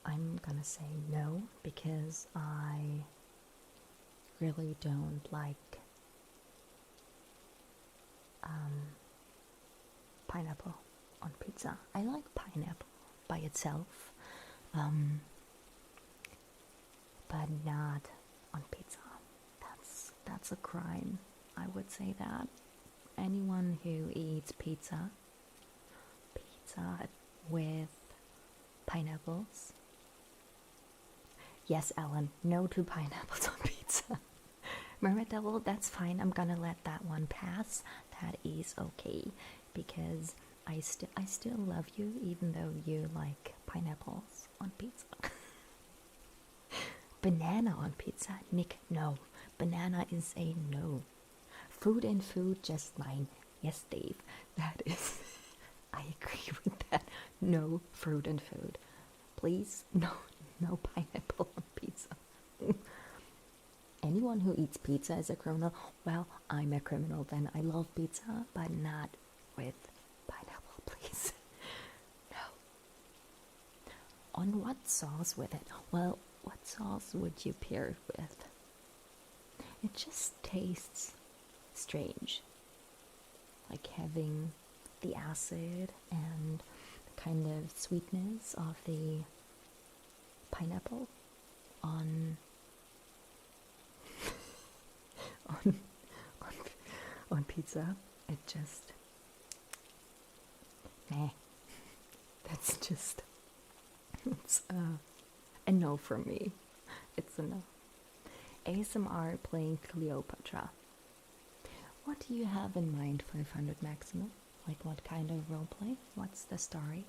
I'm gonna say no because I really don't like pineapple on pizza. I like pineapple by itself, but not on pizza. That's a crime. I would say that anyone who eats pizza with pineapples. Yes, Ellen, no to pineapples on pizza. Mermaid Devil, that's fine. I'm gonna let that one pass. That is okay because I still love you even though you like pineapples on pizza. Banana on pizza, Nick, no. Banana is a no. Fruit and food, just mine. Yes, Dave, that is. I agree with that. No fruit and food. Please, no pineapple on pizza. Anyone who eats pizza is a criminal. Well, I'm a criminal then. I love pizza, but not with pineapple, please. No. On what sauce with it? Well, what sauce would you pair it with? It just tastes strange. Like having the acid and the kind of sweetness of the pineapple on on pizza. It just that's just it's a no for me. It's a no. ASMR playing Cleopatra. What do you have in mind for 500 maximum? Like what kind of roleplay? What's the story?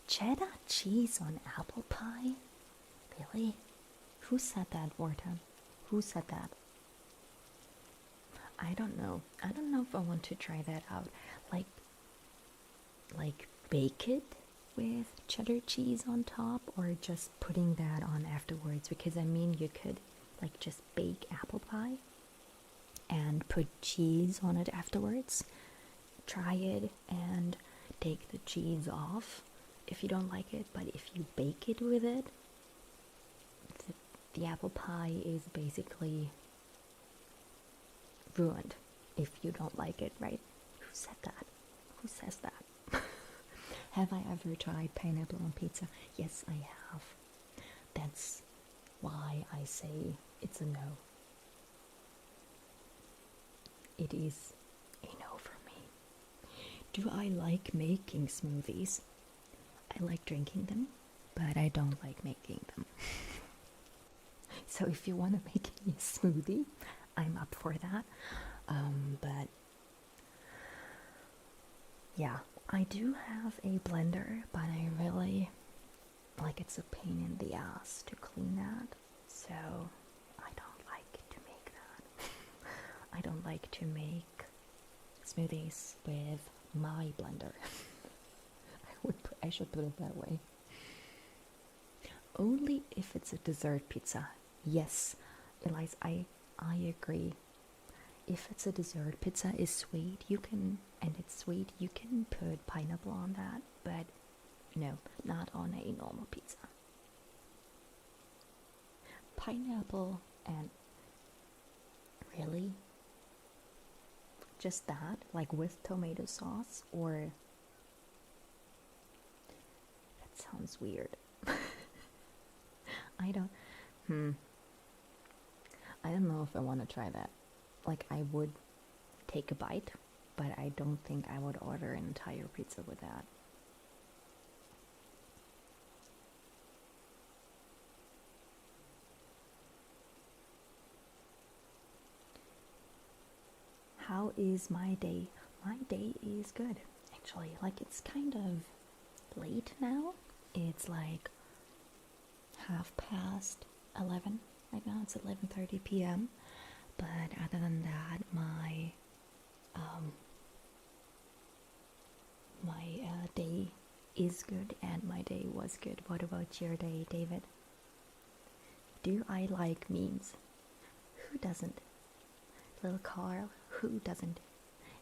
Cheddar cheese on apple pie? Really? Who said that, Vorta? Who said that? I don't know. I don't know if I want to try that out. Like bake it with cheddar cheese on top or just putting that on afterwards, because I mean you could like just bake apple pie and put cheese on it afterwards. Try it and take the cheese off if you don't like it, but if you bake it with it, the apple pie is basically ruined if you don't like it, right? Who said that? Who says that? Have I ever tried pineapple on pizza? Yes, I have. That's why I say it's a no. It is a no for me. Do I like making smoothies? I like drinking them, but I don't like making them. So if you want to make me a smoothie, I'm up for that. But yeah, I do have a blender, but I really like it's a pain in the ass to clean that. So I don't like to make that. I don't like to make smoothies with my blender. I should put it that way. Only if it's a dessert pizza. Yes, Elias, I agree. If it's a dessert pizza is sweet, you can put pineapple on that, but no, not on a normal pizza. Pineapple and really? Just that? Like with tomato sauce? Or that sounds weird. I don't know if I want to try that. Like I would take a bite, but I don't think I would order an entire pizza with that. How is my day? My day is good, actually. Like it's kind of late now. It's like 11:30 right now. It's 11:30 p.m. But other than that, my is good and my day was good. What about your day, David? Do I like memes? Who doesn't? Little Carl, who doesn't?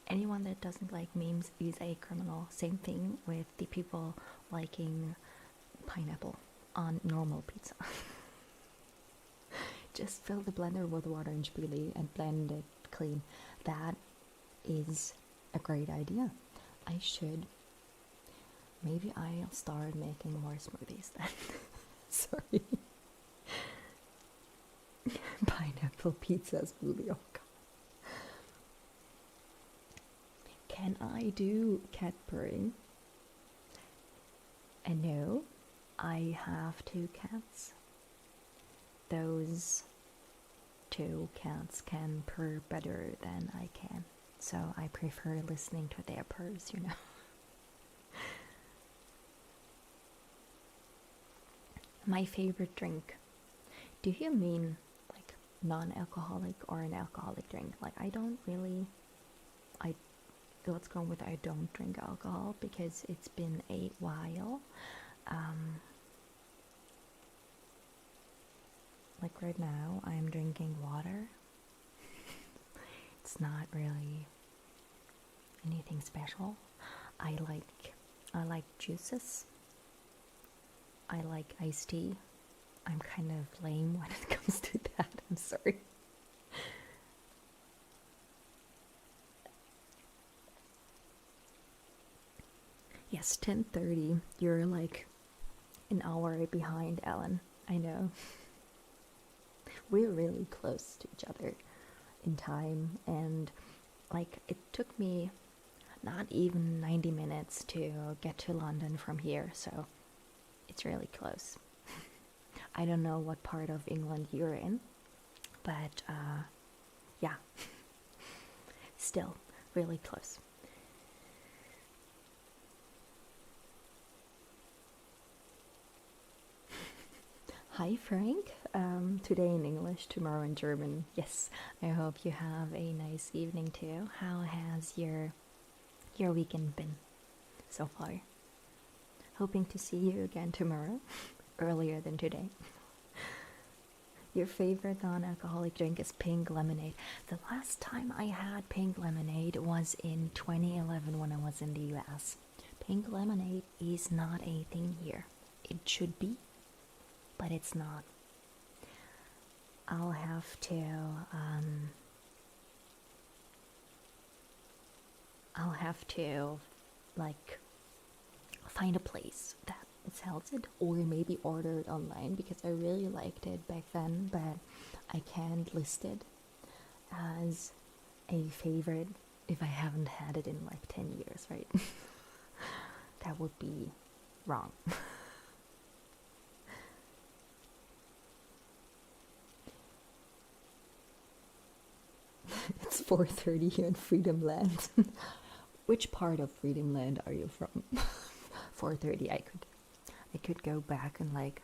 Anyone that doesn't like memes is a criminal. Same thing with the people liking pineapple on normal pizza. Just fill the blender with water and chili and blend it clean. That is a great idea. Maybe I'll start making more smoothies then. Sorry. Pineapple pizza smoothie, oh god. Can I do cat purring? And no, I have 2 cats. Those 2 cats can purr better than I can, so I prefer listening to their purrs, you know. My favorite drink. Do you mean like non-alcoholic or an alcoholic drink? Like let's go with I don't drink alcohol because it's been a while. Like right now, I'm drinking water. It's not really anything special. I like juices. I like iced tea. I'm kind of lame when it comes to that. I'm sorry. Yes, 10:30. You're like an hour behind, Ellen. I know. We're really close to each other in time, and like it took me not even 90 minutes to get to London from here, so it's really close. I don't know what part of England you're in, but yeah, still really close. Hi Frank, today in English, tomorrow in German. Yes, I hope you have a nice evening too. How has your weekend been so far? Hoping to see you again tomorrow, earlier than today. Your favorite non-alcoholic drink is pink lemonade. The last time I had pink lemonade was in 2011 when I was in the US. Pink lemonade is not a thing here. It should be, but it's not. I'll have to like find a place that sells it, or maybe order it online because I really liked it back then, but I can't list it as a favorite if I haven't had it in like 10 years, right? That would be wrong. It's 4:30 here in Freedom Land. Which part of Freedom Land are you from? 4:30. I could go back and like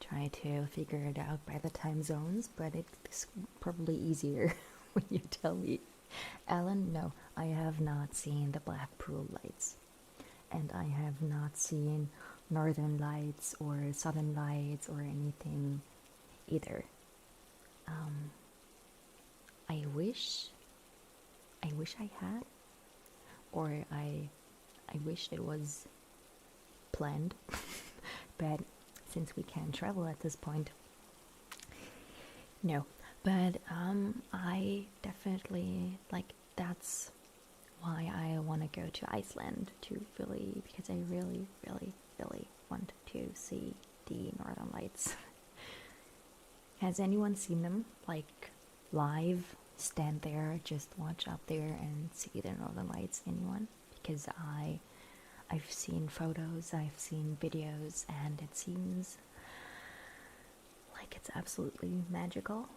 try to figure it out by the time zones, but it's probably easier when you tell me. Alan, no, I have not seen the Blackpool lights, and I have not seen Northern Lights or Southern Lights or anything either. I wish I had, or I wish it was planned, but since we can't travel at this point, no. But I definitely like, that's why I want to go to Iceland to really, because I really want to see the Northern Lights. Has anyone seen them like live? Stand there, just watch up there and see the Northern Lights? Anyone? Because I've seen photos, I've seen videos, and it seems like it's absolutely magical.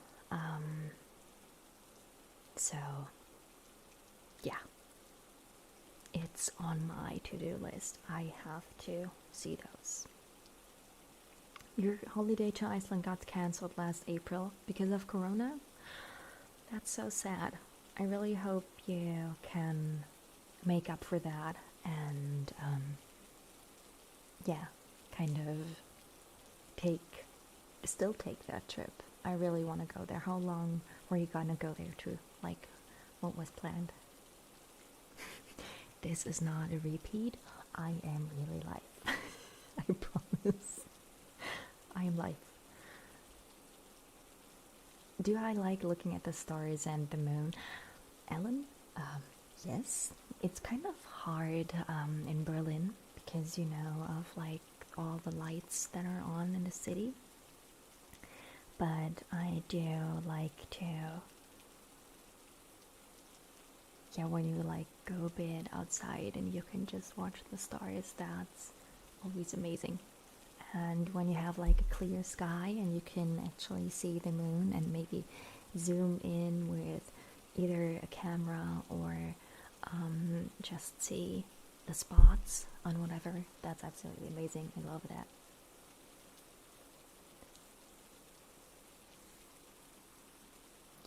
So yeah, it's on my to-do list. I have to see those. Your holiday to Iceland got cancelled last April because of Corona? That's so sad. I really hope you can make up for that and yeah, kind of still take that trip. I really want to go there. How long were you gonna go there to? Like, what was planned? This is not a repeat. I am really live. I promise. I am live. Do I like looking at the stars and the moon? Ellen? Yes. It's kind of hard in Berlin because, you know, of like all the lights that are on in the city. But I do like to, yeah, when you like go a bit outside and you can just watch the stars, that's always amazing. And when you have like a clear sky and you can actually see the moon and maybe zoom in with either a camera or just see the spots on whatever, that's absolutely amazing. I love that.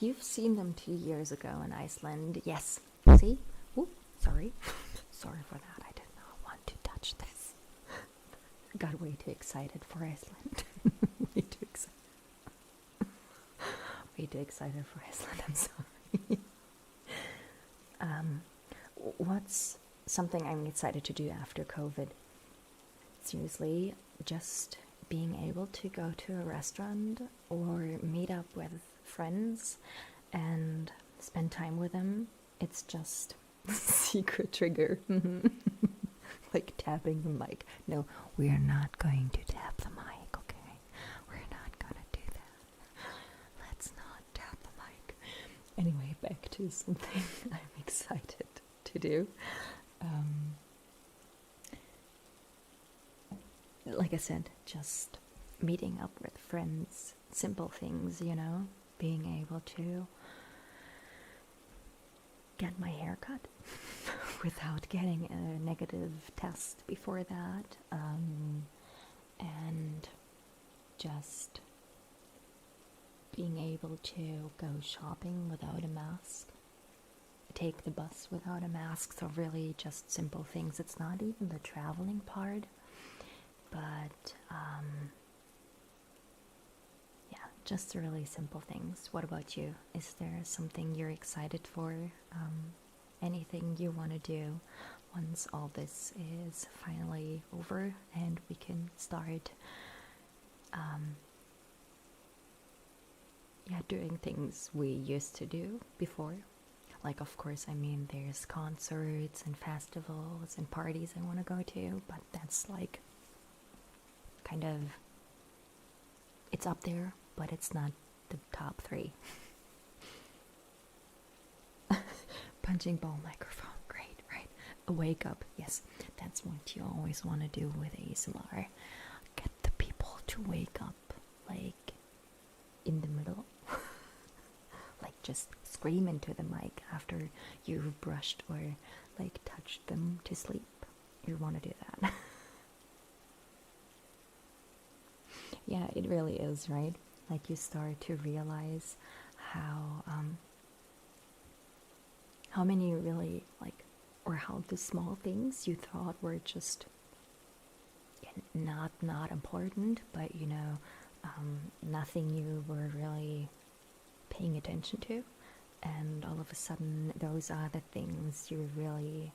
You've seen them 2 years ago in Iceland. Yes. See? Ooh, sorry. Sorry for that. I did not want to touch this. Got way too excited for Iceland. Way too excited. Way too excited for Iceland. I'm sorry. What's something I'm excited to do after COVID? Seriously, just being able to go to a restaurant or meet up with friends and spend time with them. It's just secret trigger. Like tapping the mic. No, we're not going to tap the mic, okay? We're not gonna do that. Let's not tap the mic. Anyway, back to something I'm excited to do. Like I said, just meeting up with friends, simple things, you know, being able to get my hair cut without getting a negative test before that, and just being able to go shopping without a mask, take the bus without a mask. So really just simple things. It's not even the traveling part, but yeah, just really simple things. What about you? Is there something you're excited for? Anything you want to do once all this is finally over and we can start yeah, doing things we used to do before? Like, of course, I mean, there's concerts and festivals and parties I want to go to, but that's like kind of, it's up there, but it's not the top 3. Punching ball microphone, great, right? A wake up, yes, that's what you always want to do with ASMR. Get the people to wake up, like, in the middle. Like, just scream into the mic after you've brushed or, like, touched them to sleep. You want to do that. Yeah, it really is, right? Like, you start to realize how many really, like, or how the small things you thought were just not important, but, you know, nothing you were really paying attention to, and all of a sudden those are the things you really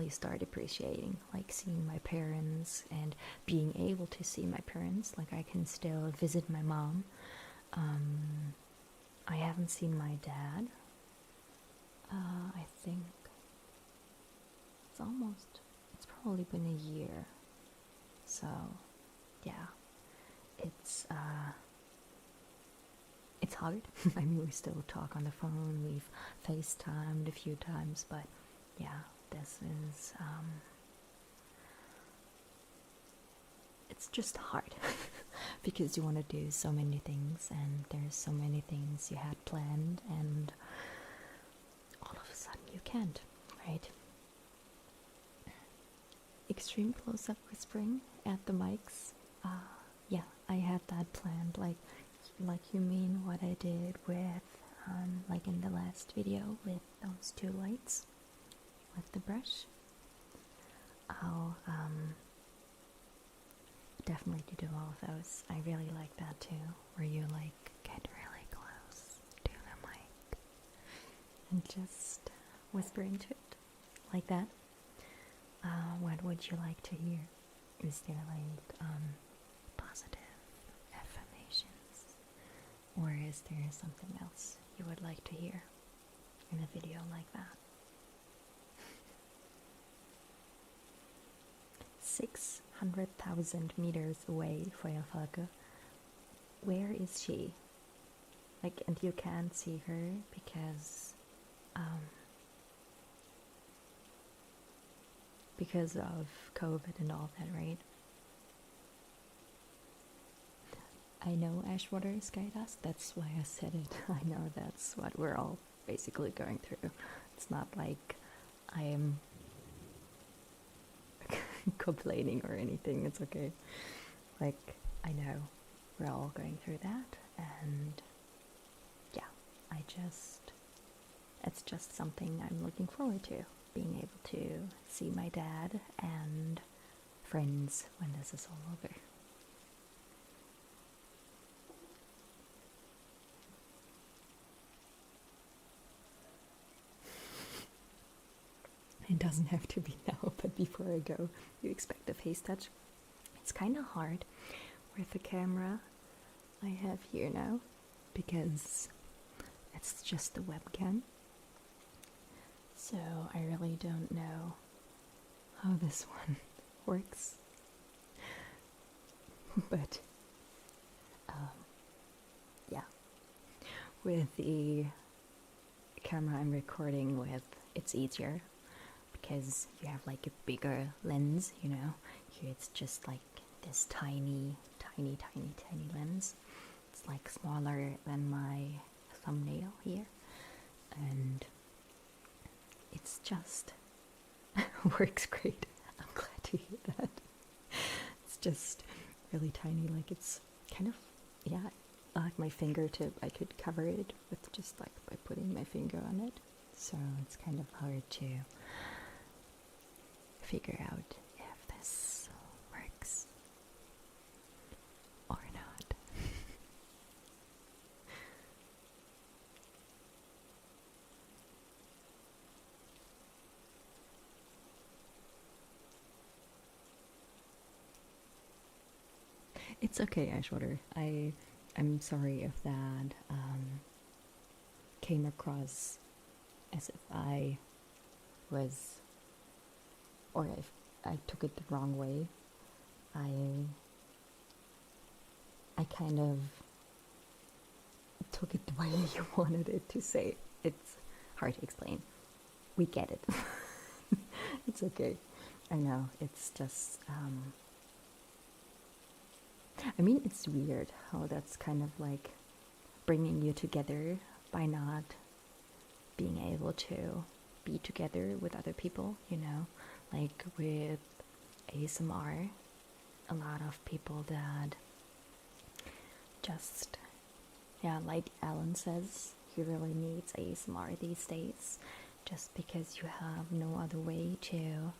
start appreciating, like seeing my parents and being able to see my parents. Like, I can still visit my mom. I haven't seen my dad. I think it's probably been a year. So yeah, it's hard. I mean, we still talk on the phone, we've FaceTimed a few times, but yeah, this is it's just hard because you want to do so many things and there's so many things you had planned, and all of a sudden you can't, right? Extreme close-up whispering at the mics. Yeah, I had that planned, like you mean what I did with like in the last video with those 2 lights with the brush. I'll definitely do all of those. I really like that too, where you like get really close to the mic and just whisper into it like that. What would you like to hear? Is there like positive affirmations, or is there something else you would like to hear in a video like that? 600,000 meters away, Feuerfalke. Where is she? Like, and you can't see her because of COVID and all that, right? I know Ashwater Sky Dust, that's why I said it. I know that's what we're all basically going through. It's not like I am complaining or anything, it's okay. Like, I know we're all going through that, and yeah, it's just something I'm looking forward to, being able to see my dad and friends when this is all over. It doesn't have to be now, but before I go, you expect a face touch. It's kind of hard with the camera I have here now, because it's just the webcam. So I really don't know how this one works. But yeah, with the camera I'm recording with, it's easier because you have like a bigger lens, you know. Here it's just like this tiny lens. It's like smaller than my thumbnail here, and it's just works great. I'm glad to hear that. It's just really tiny, like it's kind of, yeah, like my fingertip, I could cover it with just like by putting my finger on it. So it's kind of hard to figure out if this works or not. It's okay, Ashwater. I'm sorry if that came across as if I was, or if I took it the wrong way. I kind of took it the way you wanted it to say. It's hard to explain. We get it. It's okay. I know, it's just I mean, it's weird how that's kind of like bringing you together by not being able to be together with other people, you know, like with ASMR, a lot of people that just, yeah, like Alan says, he really needs ASMR these days, just because you have no other way to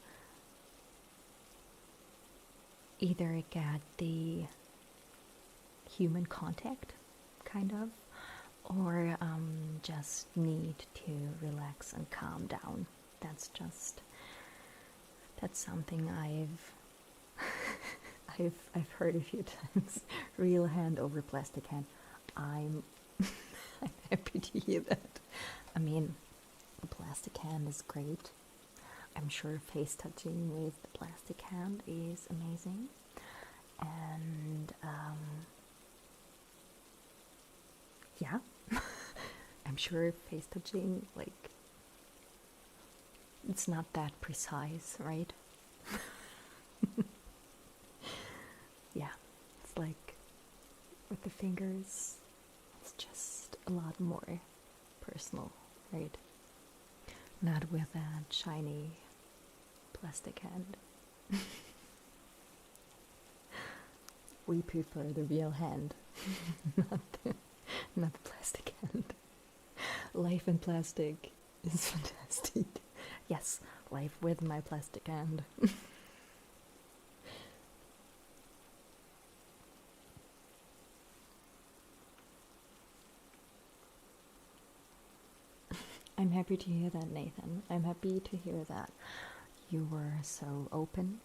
either get the human contact, kind of, or just need to relax and calm down. That's something I've heard a few times. Real hand over plastic hand. I'm happy to hear that. I mean, the plastic hand is great. I'm sure face touching with the plastic hand is amazing, and yeah, I'm sure face touching, like, it's not that precise, right? Yeah, it's like with the fingers, it's just a lot more personal, right? Not with that shiny plastic hand. We prefer the real hand, not the plastic hand. Life in plastic is fantastic. Yes, life with my plastic hand. I'm happy to hear that, Nathan. I'm happy to hear that you were so open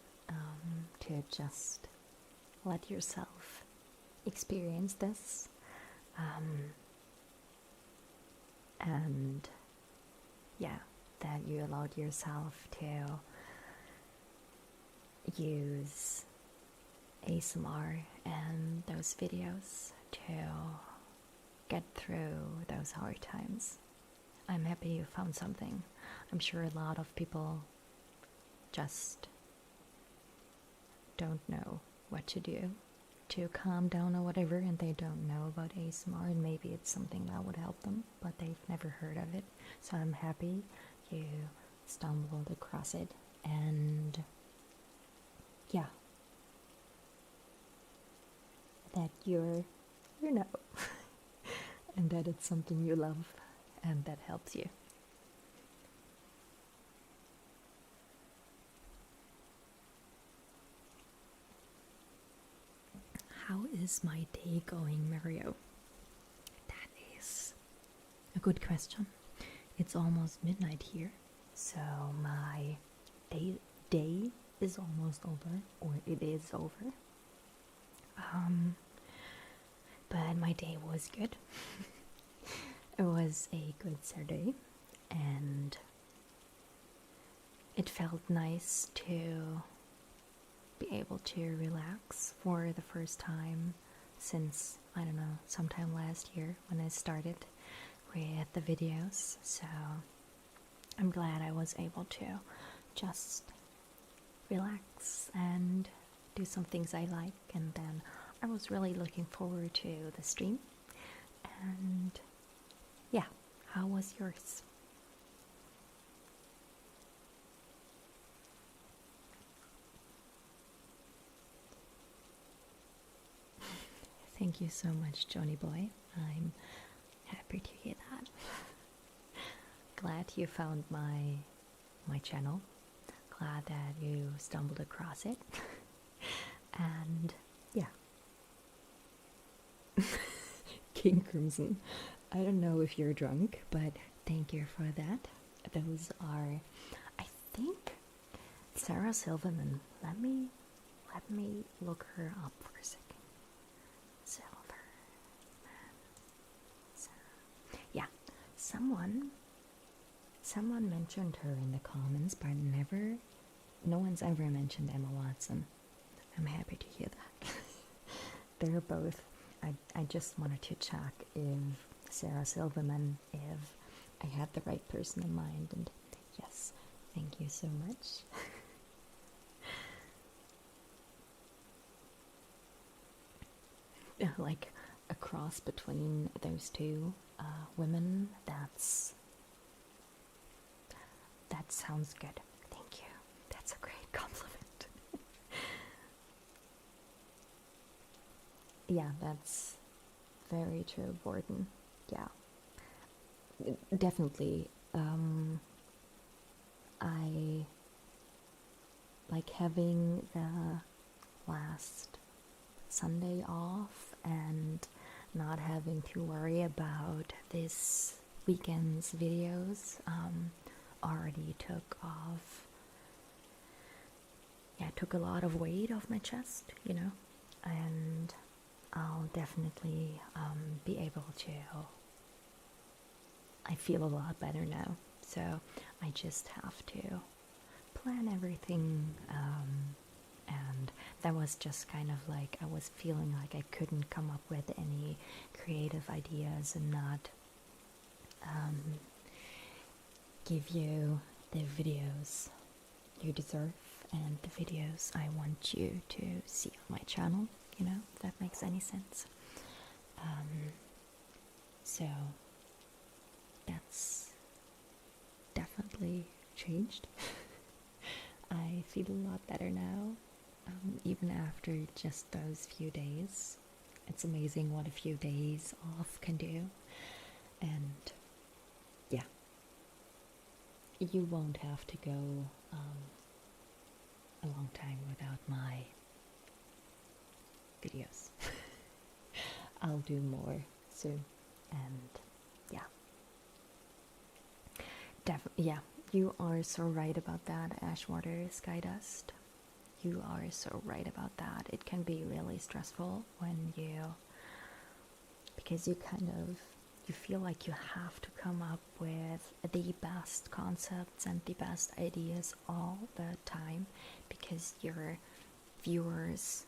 to just let yourself experience this. And yeah, that you allowed yourself to use ASMR and those videos to get through those hard times. I'm happy you found something. I'm sure a lot of people just don't know what to do to calm down or whatever, and they don't know about ASMR, and maybe it's something that would help them, but they've never heard of it. So I'm happy you stumbled across it, and yeah, that you're know and that it's something you love and that helps you. How is my day going, Mario? That is a good question. It's almost midnight here, so my day is almost over, or it is over. But my day was good. It was a good Saturday, and it felt nice to be able to relax for the first time since, I don't know, sometime last year when I started with the videos. So I'm glad I was able to just relax and do some things I like, and then I was really looking forward to the stream. And yeah, how was yours? Thank you so much, Johnny Boy. I'm happy to hear that. Glad you found my channel. Glad that you stumbled across it. And yeah. King Crimson. I don't know if you're drunk, but thank you for that. Those are, I think, Sarah Silverman. Let me look her up for a second. Sarah. Yeah, someone mentioned her in the comments, but no one's ever mentioned Emma Watson. I'm happy to hear that. They're both. I just wanted to check if Sarah Silverman, if I had the right person in mind, and yes, thank you so much. Like a cross between those two women, that sounds good. Thank you. That's a great compliment. Yeah, that's very true, Borden. Yeah, definitely. I like having the last Sunday off and not having to worry about this weekend's videos. Already took off. Yeah, took a lot of weight off my chest, and I'll definitely be able to. I feel a lot better now, so I just have to plan everything, and that was just kind of like I was feeling like I couldn't come up with any creative ideas and not give you the videos you deserve and the videos I want you to see on my channel, if that makes any sense. So that's definitely changed. I feel a lot better now, even after just those few days. It's amazing what a few days off can do. And yeah, you won't have to go a long time without my videos. I'll do more soon, and yeah. Yeah, you are so right about that, Ashwater Sky Dust. You are so right about that. It can be really stressful when because you you feel like you have to come up with the best concepts and the best ideas all the time, because your viewers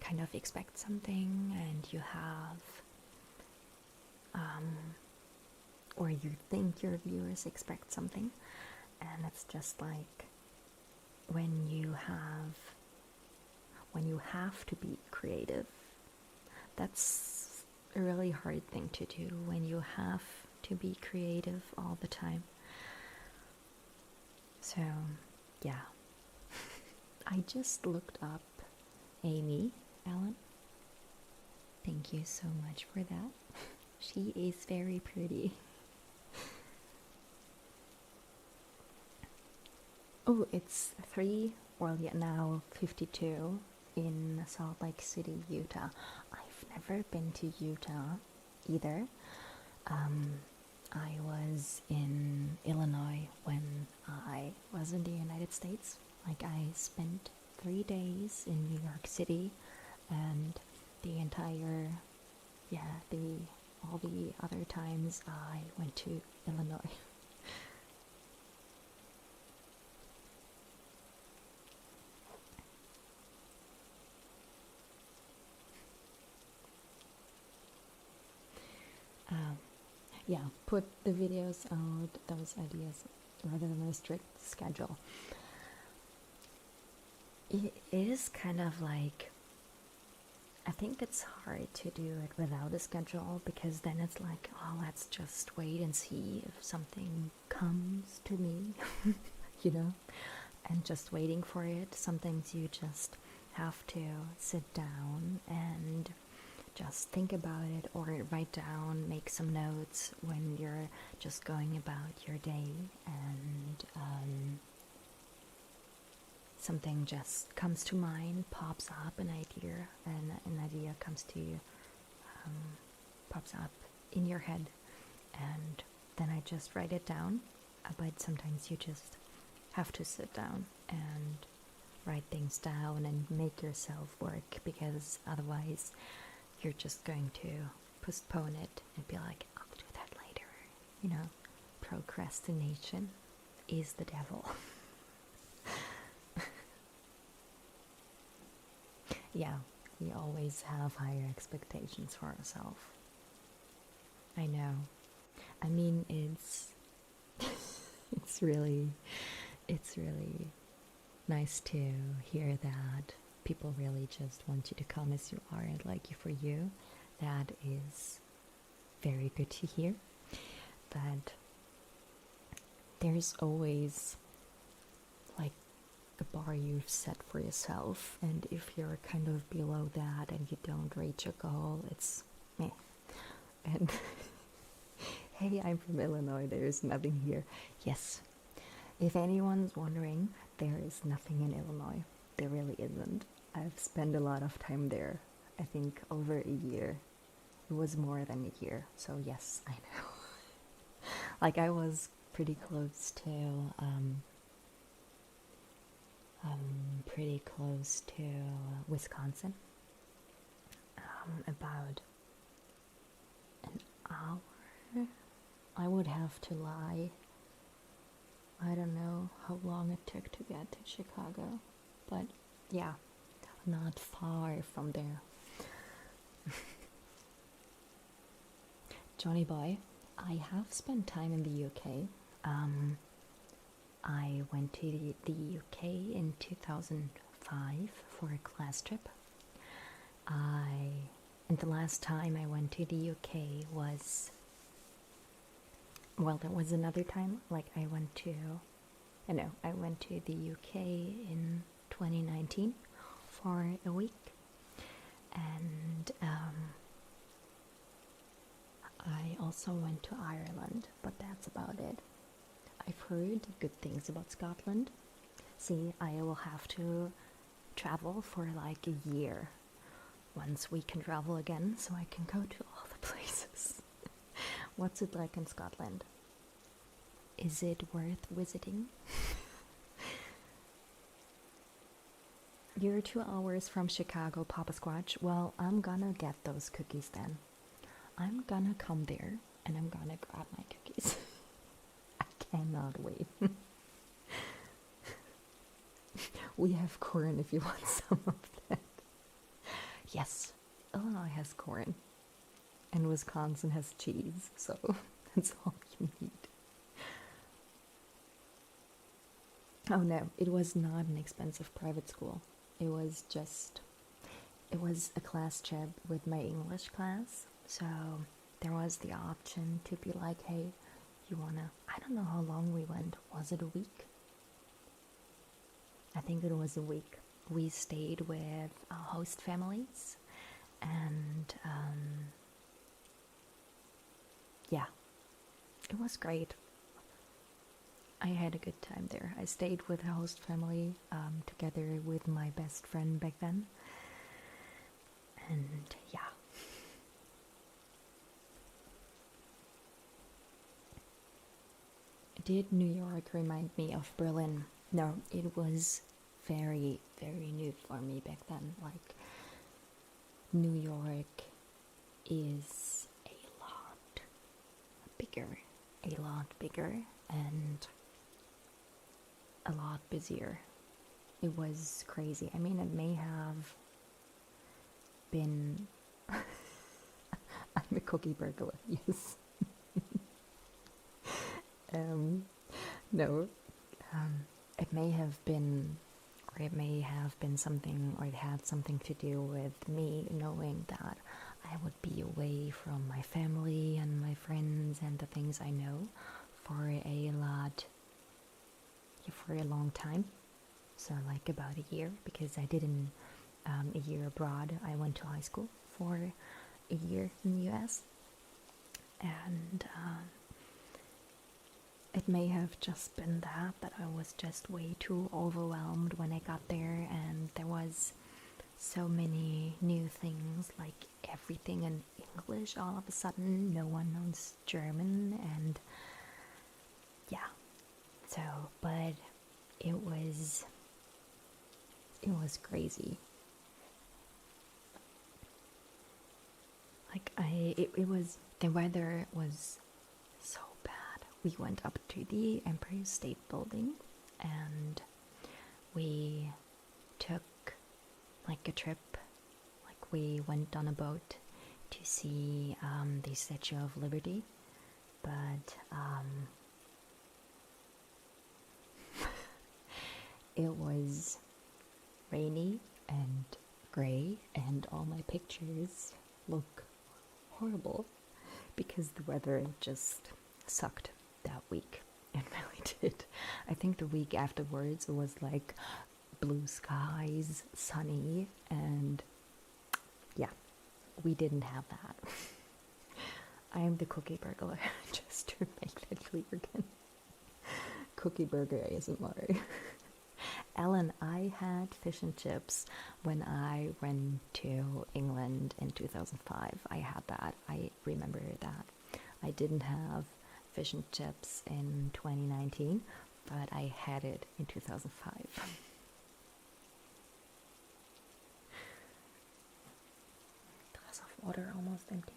kind of expect something, and you have or you think your viewers expect something, and it's just like when you have to be creative, that's a really hard thing to do, when you have to be creative all the time. So yeah. I just looked up Amy Allen. Thank you so much for that. She is very pretty. Oh, it's 52 in Salt Lake City, Utah. I've never been to Utah either. I was in Illinois when I was in the United States. Like, I spent 3 days in New York City, and all the other times I went to Illinois. Yeah, put the videos out, those ideas, rather than a strict schedule. It is kind of like, I think it's hard to do it without a schedule, because then it's like, oh, let's just wait and see if something comes to me, you know, and just waiting for it. Sometimes you just have to sit down and just think about it, or write down, make some notes when you're just going about your day, and something just comes to mind, pops up an idea, and an idea pops up in your head, and then I just write it down. But sometimes you just have to sit down and write things down and make yourself work, because otherwise you're just going to postpone it and be like, I'll do that later. You know, procrastination is the devil. Yeah, we always have higher expectations for ourselves. I know. I mean, it's really nice to hear that people really just want you to come as you are and like you for you. That is very good to hear. But there's always like a bar you've set for yourself, and if you're kind of below that and you don't reach your goal, it's meh. And hey, I'm from Illinois, there's nothing here. Yes, if anyone's wondering, there is nothing in Illinois. There really isn't. I've spent a lot of time there. I think over a year. It was more than a year, so yes, I know. Like, I was pretty close to Wisconsin. About an hour. I would have to lie. I don't know how long it took to get to Chicago, but yeah, not far from there. Johnny Boy, I have spent time in the UK. I went to the UK in 2005 for a class trip. And the last time I went to the UK was, well, there was another time, like I went to the UK in 2019 for a week, and I also went to Ireland, but that's about it. I've heard good things about Scotland. See, I will have to travel for like a year once we can travel again, so I can go to all the places. What's it like in Scotland? Is it worth visiting? You're 2 hours from Chicago, Papa Squatch. Well, I'm gonna get those cookies then. I'm gonna come there and I'm gonna grab my cookies. I cannot wait. We have corn if you want some of that. Yes, Illinois has corn. And Wisconsin has cheese, so that's all you need. Oh no, it was not an expensive private school. It was a class trip with my English class. So there was the option to be like, hey, you wanna, I don't know how long we went. Was it a week? I think it was a week. We stayed with host families and yeah, it was great. I had a good time there. I stayed with a host family together with my best friend back then. And yeah. Did New York remind me of Berlin? No, it was very, very new for me back then. Like, New York is a lot bigger, and a lot busier. It was crazy. I mean, it may have been. I'm a cookie burglar, yes. No, it may have been, or it may have been something, or it had something to do with me knowing that I would be away from my family and my friends and the things I know for a long time. So like about a year, because I did a year abroad. I went to high school for a year in the US, and it may have just been that I was just way too overwhelmed when I got there, and there was so many new things, like everything in English all of a sudden. No one knows German, and yeah. So, but it was crazy. Like it was, the weather was so bad. We went up to the Empire State Building and we took like a trip, like we went on a boat to see the Statue of Liberty, but it was rainy and gray, and all my pictures look horrible because the weather just sucked that week. It really did. I think the week afterwards it was like blue skies, sunny, and yeah, we didn't have that. I am the cookie burglar, just to make that clear again. Cookie burger ASMR. Ellen, I had fish and chips when I went to England in 2005. I had that. I remember that. I didn't have fish and chips in 2019, but I had it in 2005. Glass of water almost empty.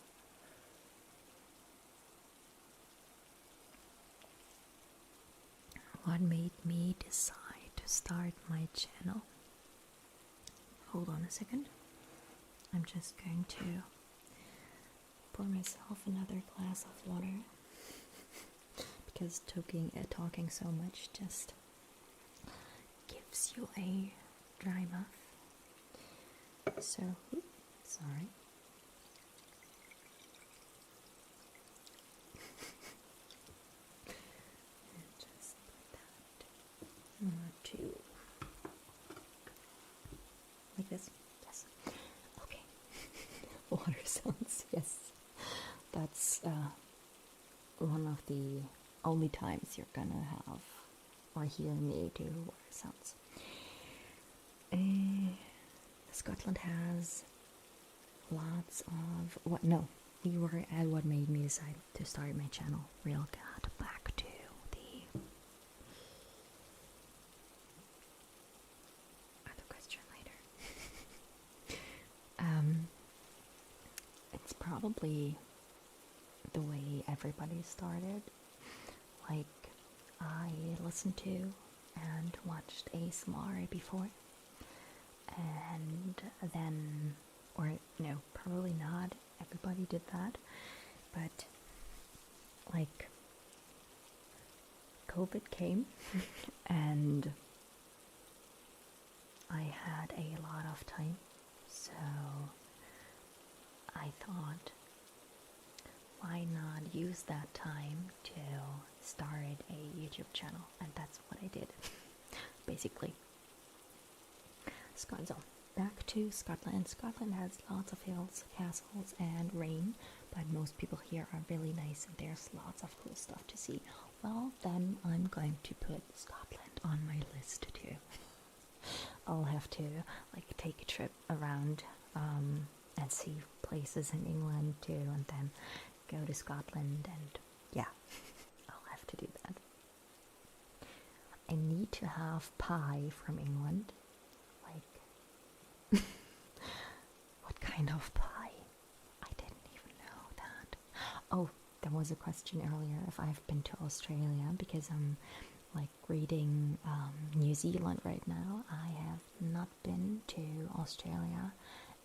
What made me decide to start my channel? Hold on a second. I'm just going to pour myself another glass of water because talking so much just gives you a dry mouth. So, sorry. Just put that two. Like this? Yes. Okay. Water sounds, yes. That's one of the only times you're gonna have or hear me do water sounds. Scotland has lots of we were at what made me decide to start my channel. Real got back to the probably the way everybody started. Like, I listened to and watched ASMR before, and then, or no, probably not everybody did that, but like COVID came and I had a lot of time, so I thought, why not use that time to start a YouTube channel? And that's what I did, basically. So, back to Scotland. Scotland has lots of hills, castles, and rain, but most people here are really nice and there's lots of cool stuff to see. Well, then I'm going to put Scotland on my list too. I'll have to like take a trip around and see places in England too, and then go to Scotland, and yeah, I'll have to do that. I need to have pie from England. Like, what kind of pie? I didn't even know that. Oh, there was a question earlier if I've been to Australia, because I'm like reading New Zealand right now. I have not been to Australia,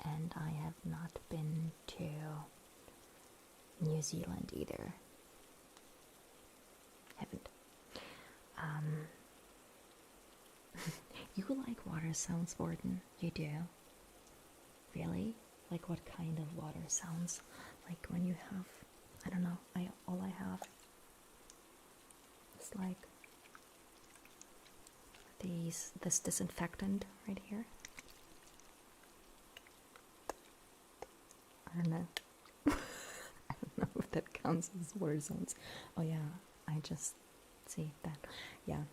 and I have not been to New Zealand either. Haven't. You like water sounds, Warden? You do? Really? Like what kind of water sounds? Like when you have, I don't know, all I have is like this disinfectant right here. I don't know. I don't know if that counts as water sounds. Oh yeah, I just see that. Yeah,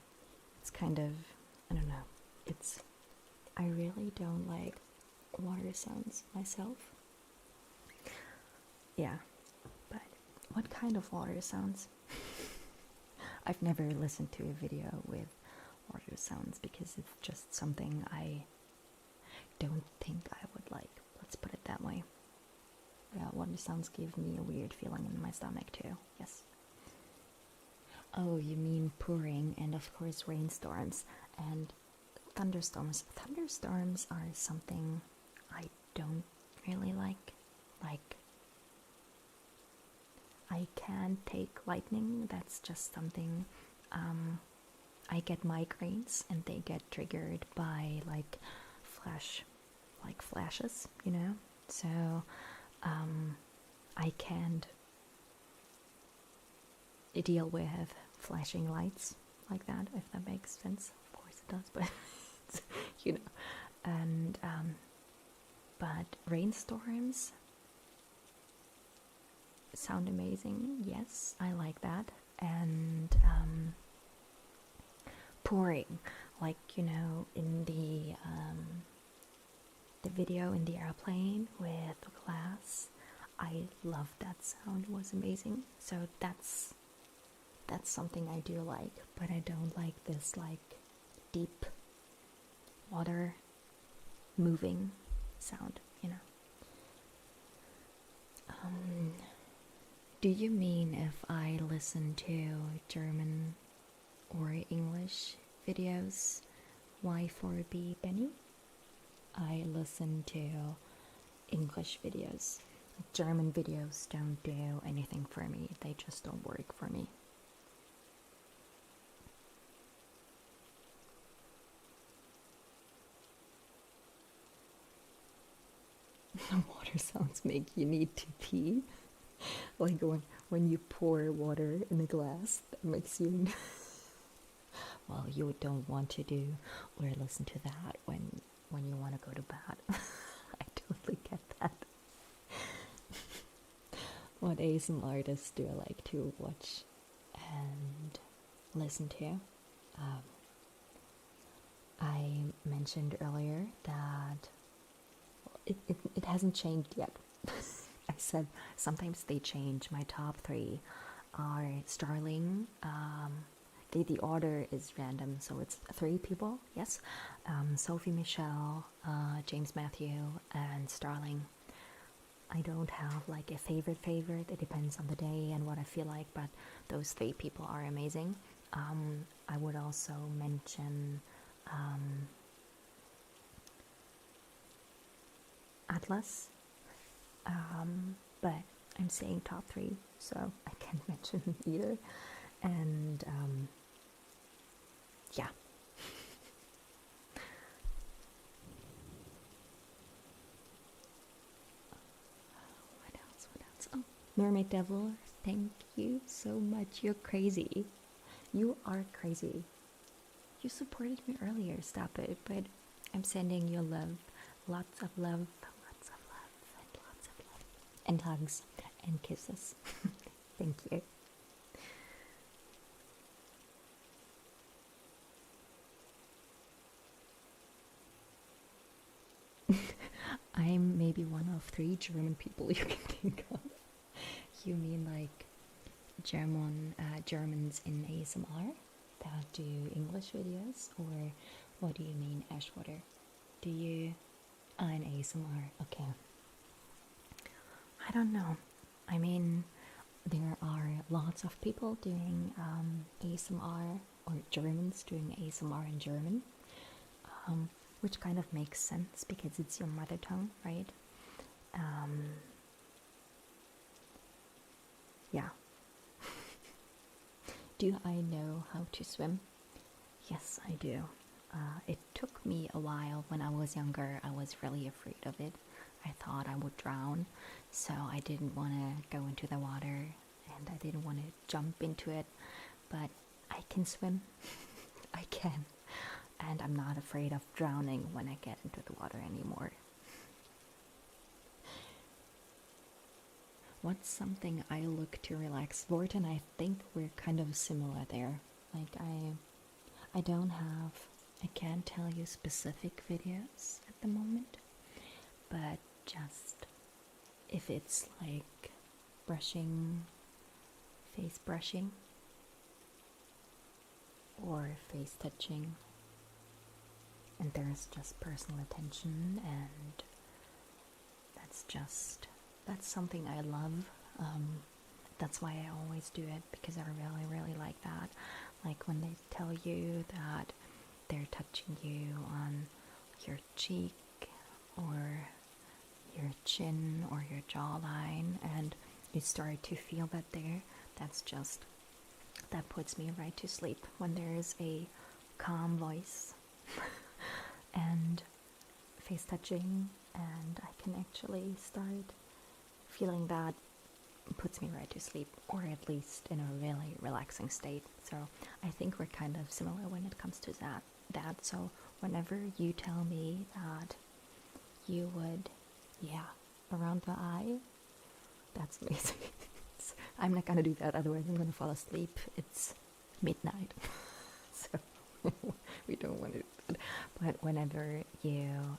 it's kind of, I don't know. I really don't like water sounds myself. Yeah, but what kind of water sounds? I've never listened to a video with water sounds because it's just something I don't think I would like. Let's put it that way. Yeah, water sounds give me a weird feeling in my stomach too. Yes. Oh, you mean pouring, and of course rainstorms and thunderstorms. Thunderstorms are something I don't really like. Like, I can't take lightning. That's just something. I get migraines, and they get triggered by like flashes, you know. So I can't deal with flashing lights like that, if that makes sense. Of course it does, but you know. And but rainstorms sound amazing. Yes, I like that. And pouring, like, you know, in the video in the airplane with the glass, I love that sound. It was amazing. So that's something I do like, but I don't like this like deep water moving sound, you know. Do you mean if I listen to German or English videos, Y4B Benny? I listen to English videos. German videos don't do anything for me. They just don't work for me. Water sounds make you need to pee. Like when you pour water in a glass, that makes you well, you don't want to do or listen to that when you want to go to bed. I totally get that. What ASM artists do I like to watch and listen to? I mentioned earlier that it hasn't changed yet. I said sometimes they change. My top 3 are Starling. The order is random, so it's 3 people. Yes, Sophie Michelle, James Matthew, and Starling. I don't have like a favorite. It depends on the day and what I feel like, but those three people are amazing. I would also mention Atlas, but I'm saying top three, so I can't mention either. And yeah. What else? What else? Oh, Mermaid Devil, thank you so much. You're crazy. You are crazy. You supported me earlier, stop it. But I'm sending you love. Lots of love. Lots of love. And lots of love. And hugs. And kisses. Thank you. I'm maybe one of 3 German people you can think of. You mean like Germans in ASMR that do English videos, or what do you mean, Ashwater? Do you in ASMR? Okay. I don't know. I mean, there are lots of people doing ASMR, or Germans doing ASMR in German, which kind of makes sense because it's your mother tongue, right? Yeah. Do I know how to swim? Yes, I do. It took me a while. When I was younger, I was really afraid of it. I thought I would drown, so I didn't want to go into the water and I didn't want to jump into it, but I can swim. I can. And I'm not afraid of drowning when I get into the water anymore. What's something I look to relax? Vort and I think we're kind of similar there. Like I don't have, I can't tell you specific videos at the moment, but just if it's like brushing, face brushing, or face touching, and there's just personal attention, and that's something I love. That's why I always do it, because I really like that. Like when they tell you that they're touching you on your cheek or your chin or your jawline, and you start to feel that there, that puts me right to sleep when there is a calm voice and face touching, and I can actually start feeling that. Puts me right to sleep, or at least in a really relaxing state. So I think we're kind of similar when it comes to that. So whenever you tell me that you would, yeah, around the eye, that's amazing. I'm not gonna do that, otherwise I'm gonna fall asleep. It's midnight. So we don't want to do that. But whenever you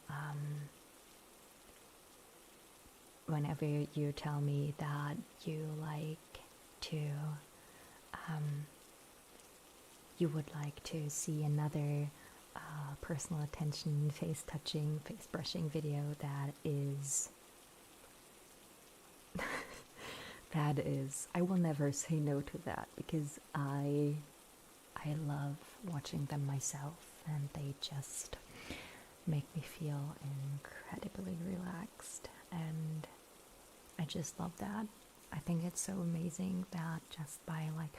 tell me that you like to, you would like to see another personal attention, face touching, face brushing video, that is, I will never say no to that, because I love watching them myself, and they just make me feel incredibly relaxed, and I just love that. I think it's so amazing that just by like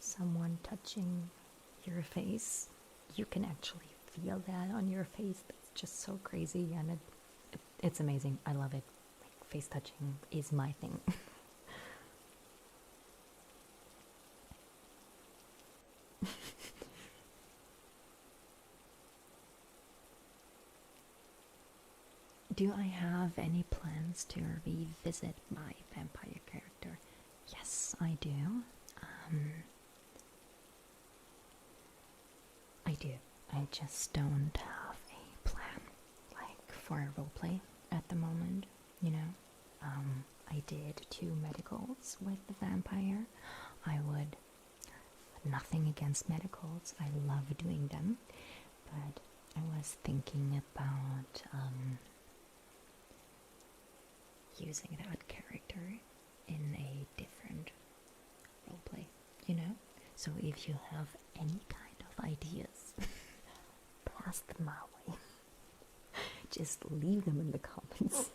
someone touching your face, you can actually feel that on your face. That's just so crazy, and it's amazing. I love it. Like, face touching is my thing. Do I have any plans to revisit my vampire character? Yes, I do. I do. I just don't have a plan, like, for a roleplay at the moment, you know? I did 2 medicals with the vampire. I would, nothing against medicals, I love doing them, but I was thinking about, using that character in a different roleplay, you know? So if you have any kind of ideas, pass them my way. Just leave them in the comments.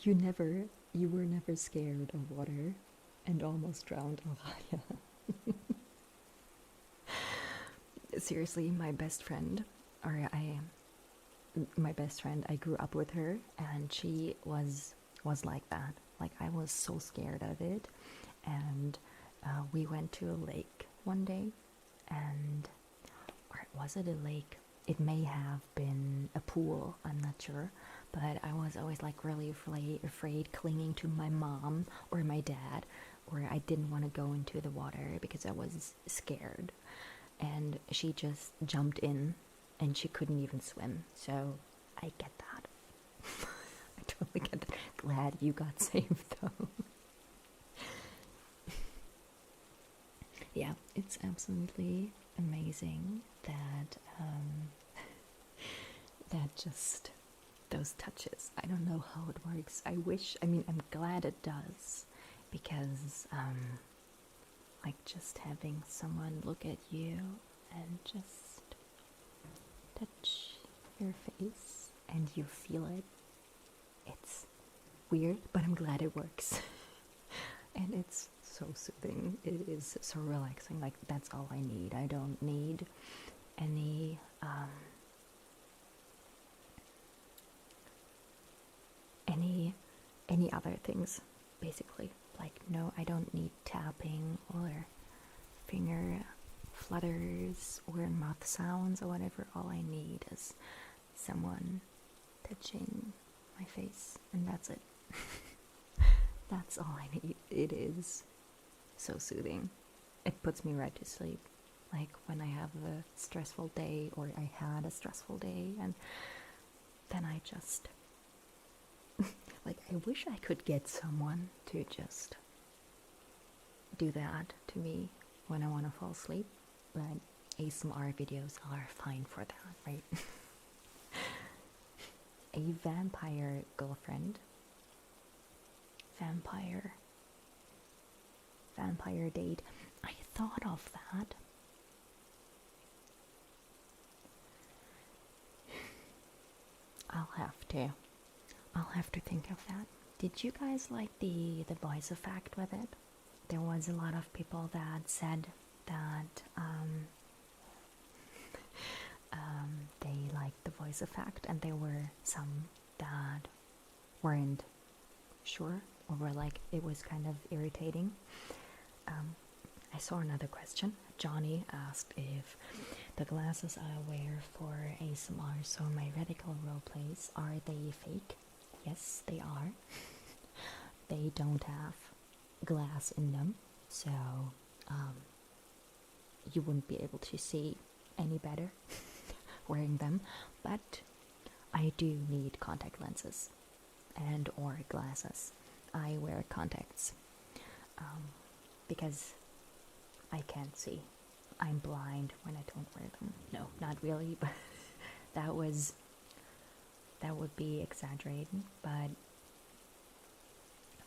You were never scared of water and almost drowned. Oh, yeah. Seriously, my best friend, I grew up with her, and she was like that. Like, I was so scared of it, and we went to a lake one day, and or was it a lake? It may have been a pool, I'm not sure, but I was always like really afraid clinging to my mom or my dad, or I didn't want to go into the water because I was scared. And she just jumped in, and she couldn't even swim, so I get that. I totally get that. Glad you got saved though. Yeah, it's absolutely amazing that that just those touches. I don't know how it works. I'm glad it does, because like just having someone look at you and just touch your face and you feel it. It's weird, but I'm glad it works. And it's so soothing. It is so relaxing. Like, that's all I need. I don't need any any other things, basically. Like, no, I don't need tapping or finger flutters or mouth sounds or whatever. All I need is someone touching my face, and that's it. That's all I need. It is so soothing. It puts me right to sleep. Like, when I have a stressful day, or I had a stressful day, and then I just like, I wish I could get someone to just do that to me when I want to fall asleep, but ASMR videos are fine for that, right? A vampire girlfriend. Vampire date. I thought of that. I'll have to think of that. Did you guys like the voice effect with it? There was a lot of people that said that they liked the voice effect, and there were some that weren't sure, or were like, it was kind of irritating. I saw another question. Johnny asked if the glasses I wear for ASMR, so my radical roleplays, are they fake? Yes, they are. They don't have glass in them, so you wouldn't be able to see any better wearing them, but I do need contact lenses and or glasses. I wear contacts because I can't see. I'm blind when I don't wear them. No, not really, but that would be exaggerating, but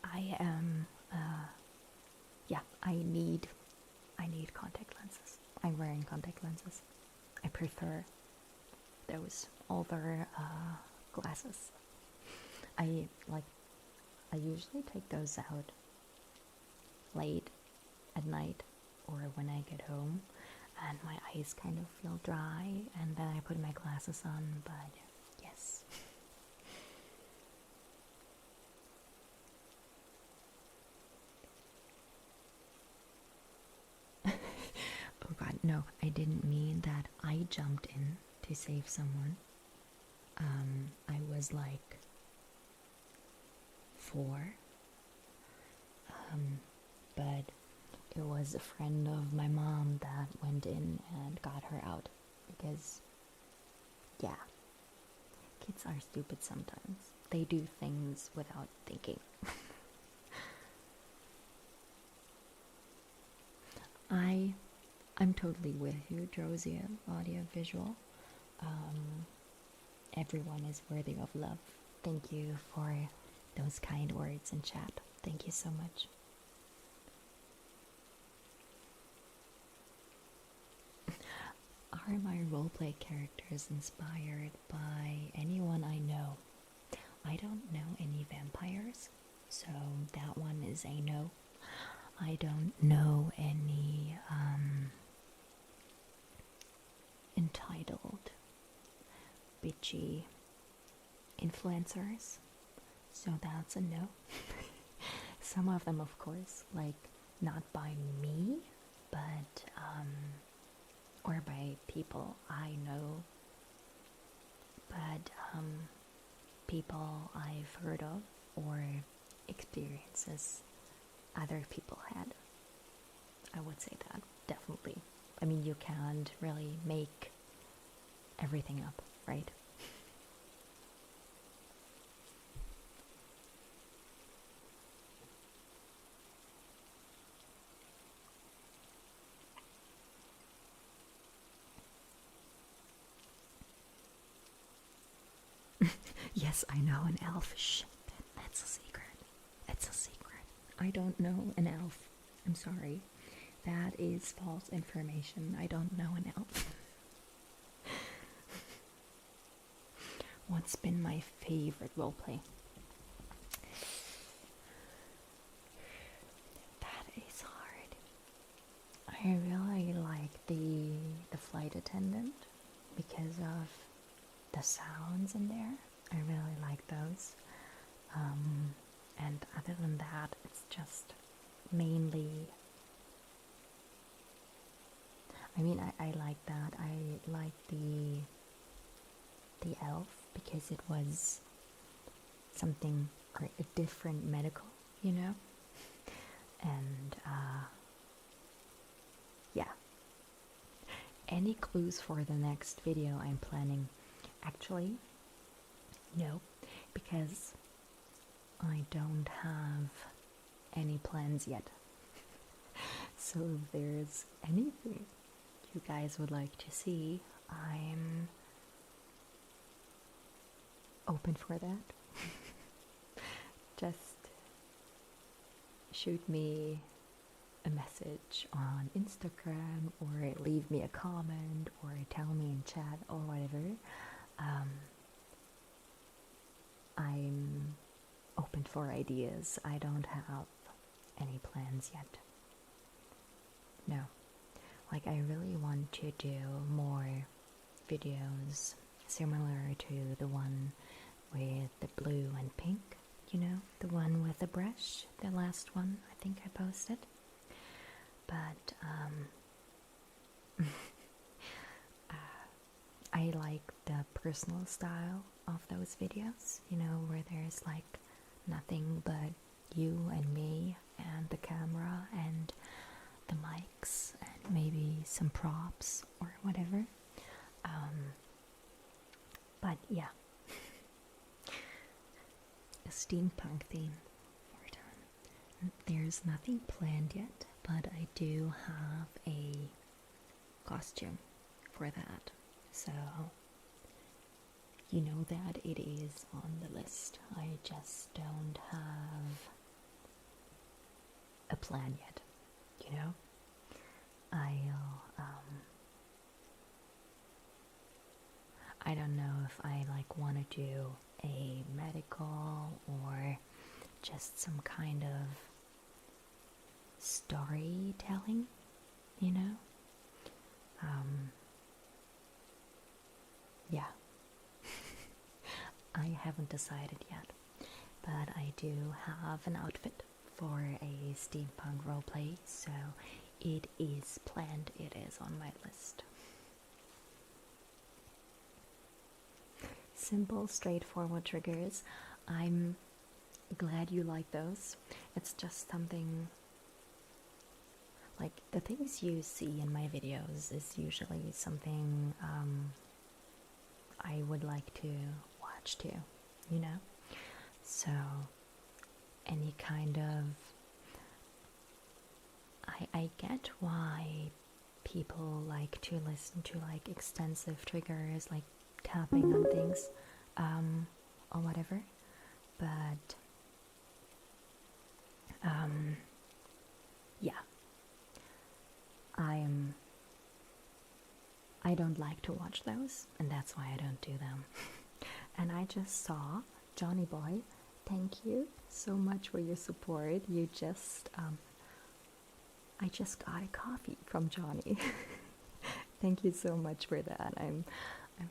I am I need contact lenses. I'm wearing contact lenses. I prefer those over glasses. I usually take those out late at night or when I get home and my eyes kind of feel dry, and then I put my glasses on, but yes. Oh god, no, I didn't mean that I jumped in to save someone. I was like 4, but it was a friend of my mom that went in and got her out, because, yeah, kids are stupid sometimes. They do things without thinking. I'm totally with you, Drosia, audio visual. everyone is worthy of love. Thank you for those kind words in chat. Thank you so much. Are my roleplay characters inspired by anyone I know? I don't know any vampires, so that one is a no. I don't know any entitled, bitchy influencers, so that's a no. Some of them, of course, like not by me, but or by people I know, but people I've heard of or experiences other people had. I would say that, definitely. I mean, you can't really make everything up, right? Yes, I know an elf. Shh, that's a secret. It's a secret. I don't know an elf. I'm sorry. That is false information. I don't know an elf. What's been my favorite roleplay? That is hard. I really like the flight attendant because of the sounds in there. I really like those. And other than that, it's just mainly, I mean, I like that. I like the elf because it was something or a different medical, you know? And yeah. Any clues for the next video I'm planning? Actually, no, because I don't have any plans yet. So if there's anything you guys would like to see, I'm open for that. Just shoot me a message on Instagram or leave me a comment or tell me in chat or whatever. I'm open for ideas. I don't have any plans yet. No. Like, I really want to do more videos similar to the one with the blue and pink, you know, the one with the brush, the last one I think I posted. But I like the personal style of those videos, you know, where there's like nothing but you and me and the camera and the mics and maybe some props or whatever. But yeah, a steampunk theme. We're done. There's nothing planned yet, but I do have a costume for that. So you know that it is on the list. I just don't have a plan yet, you know? I don't know if I like want to do a medical or just some kind of storytelling, you know? Yeah. I haven't decided yet, but I do have an outfit for a steampunk roleplay, so it is planned, it is on my list. Simple, straightforward triggers. I'm glad you like those. It's just something, like, the things you see in my videos is usually something I would like to watch too, you know? So any kind of, I get why people like to listen to like extensive triggers, like tapping on things or whatever, but yeah, I don't like to watch those, and that's why I don't do them. And I just saw Johnny Boy. Thank you so much for your support. You just I just got a coffee from Johnny. Thank you so much for that. I'm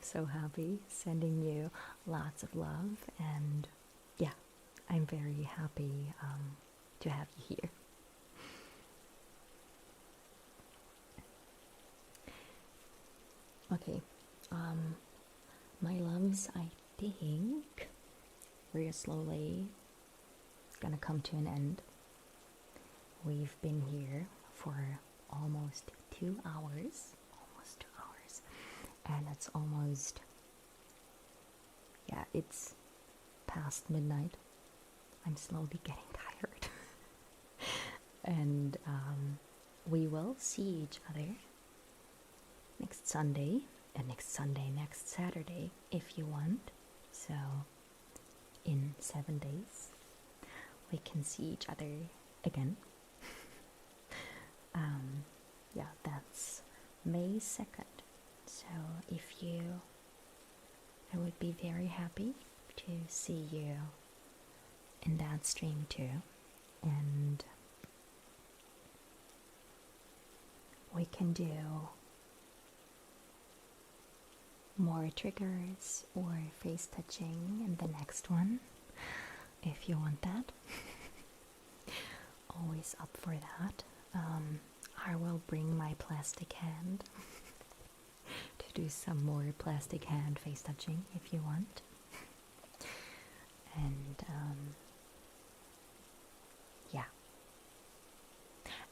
so happy. Sending you lots of love, and yeah, I'm very happy to have you here. Okay, my loves, I think we're slowly gonna come to an end. We've been here for almost 2 hours, and it's almost, yeah, it's past midnight. I'm slowly getting tired. And we will see each other next Sunday, next Saturday, if you want. So, in 7 days, we can see each other again. Yeah, that's May 2nd. So, I would be very happy to see you in that stream too. And we can do more triggers or face touching in the next one if you want that. Always up for that. I will bring my plastic hand to do some more plastic hand face touching if you want. And yeah,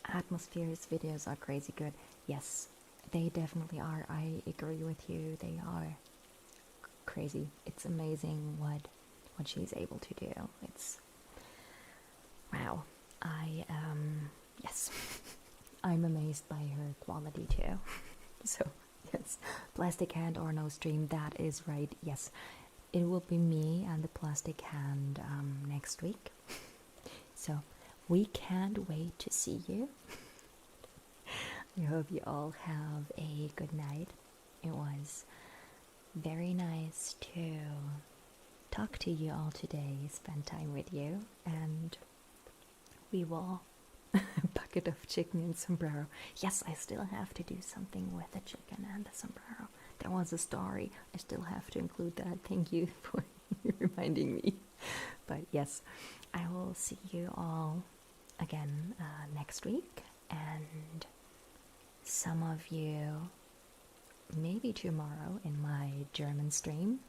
Atmospheres videos are crazy good. Yes, they definitely are. I agree with you. They are crazy. It's amazing what she's able to do. It's wow. Yes, I'm amazed by her quality too. So yes, plastic hand or no stream. That is right. Yes, it will be me and the plastic hand next week. So we can't wait to see you. I hope you all have a good night. It was very nice to talk to you all today, spend time with you, and we will bucket of chicken and sombrero. Yes, I still have to do something with the chicken and the sombrero. There was a story. I still have to include that. Thank you for reminding me. But yes, I will see you all again next week, and some of you maybe tomorrow in my German stream.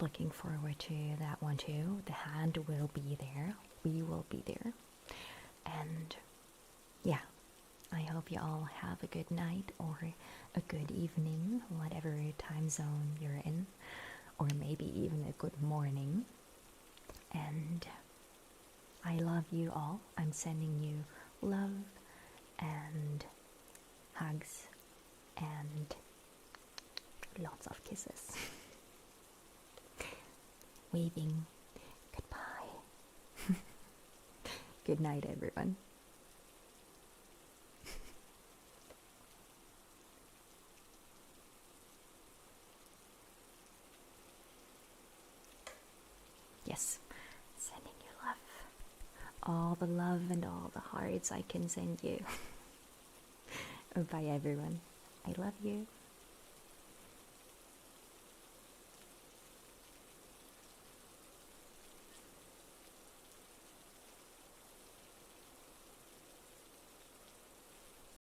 Looking forward to that one too. The hand will be there. We will be there. And yeah, I hope you all have a good night or a good evening, whatever time zone you're in, or maybe even a good morning. And I love you all. I'm sending you love and hugs and lots of kisses. Waving goodbye. Good night, everyone. Yes, sending you love. All the love and all the hearts I can send you. Bye, everyone. I love you.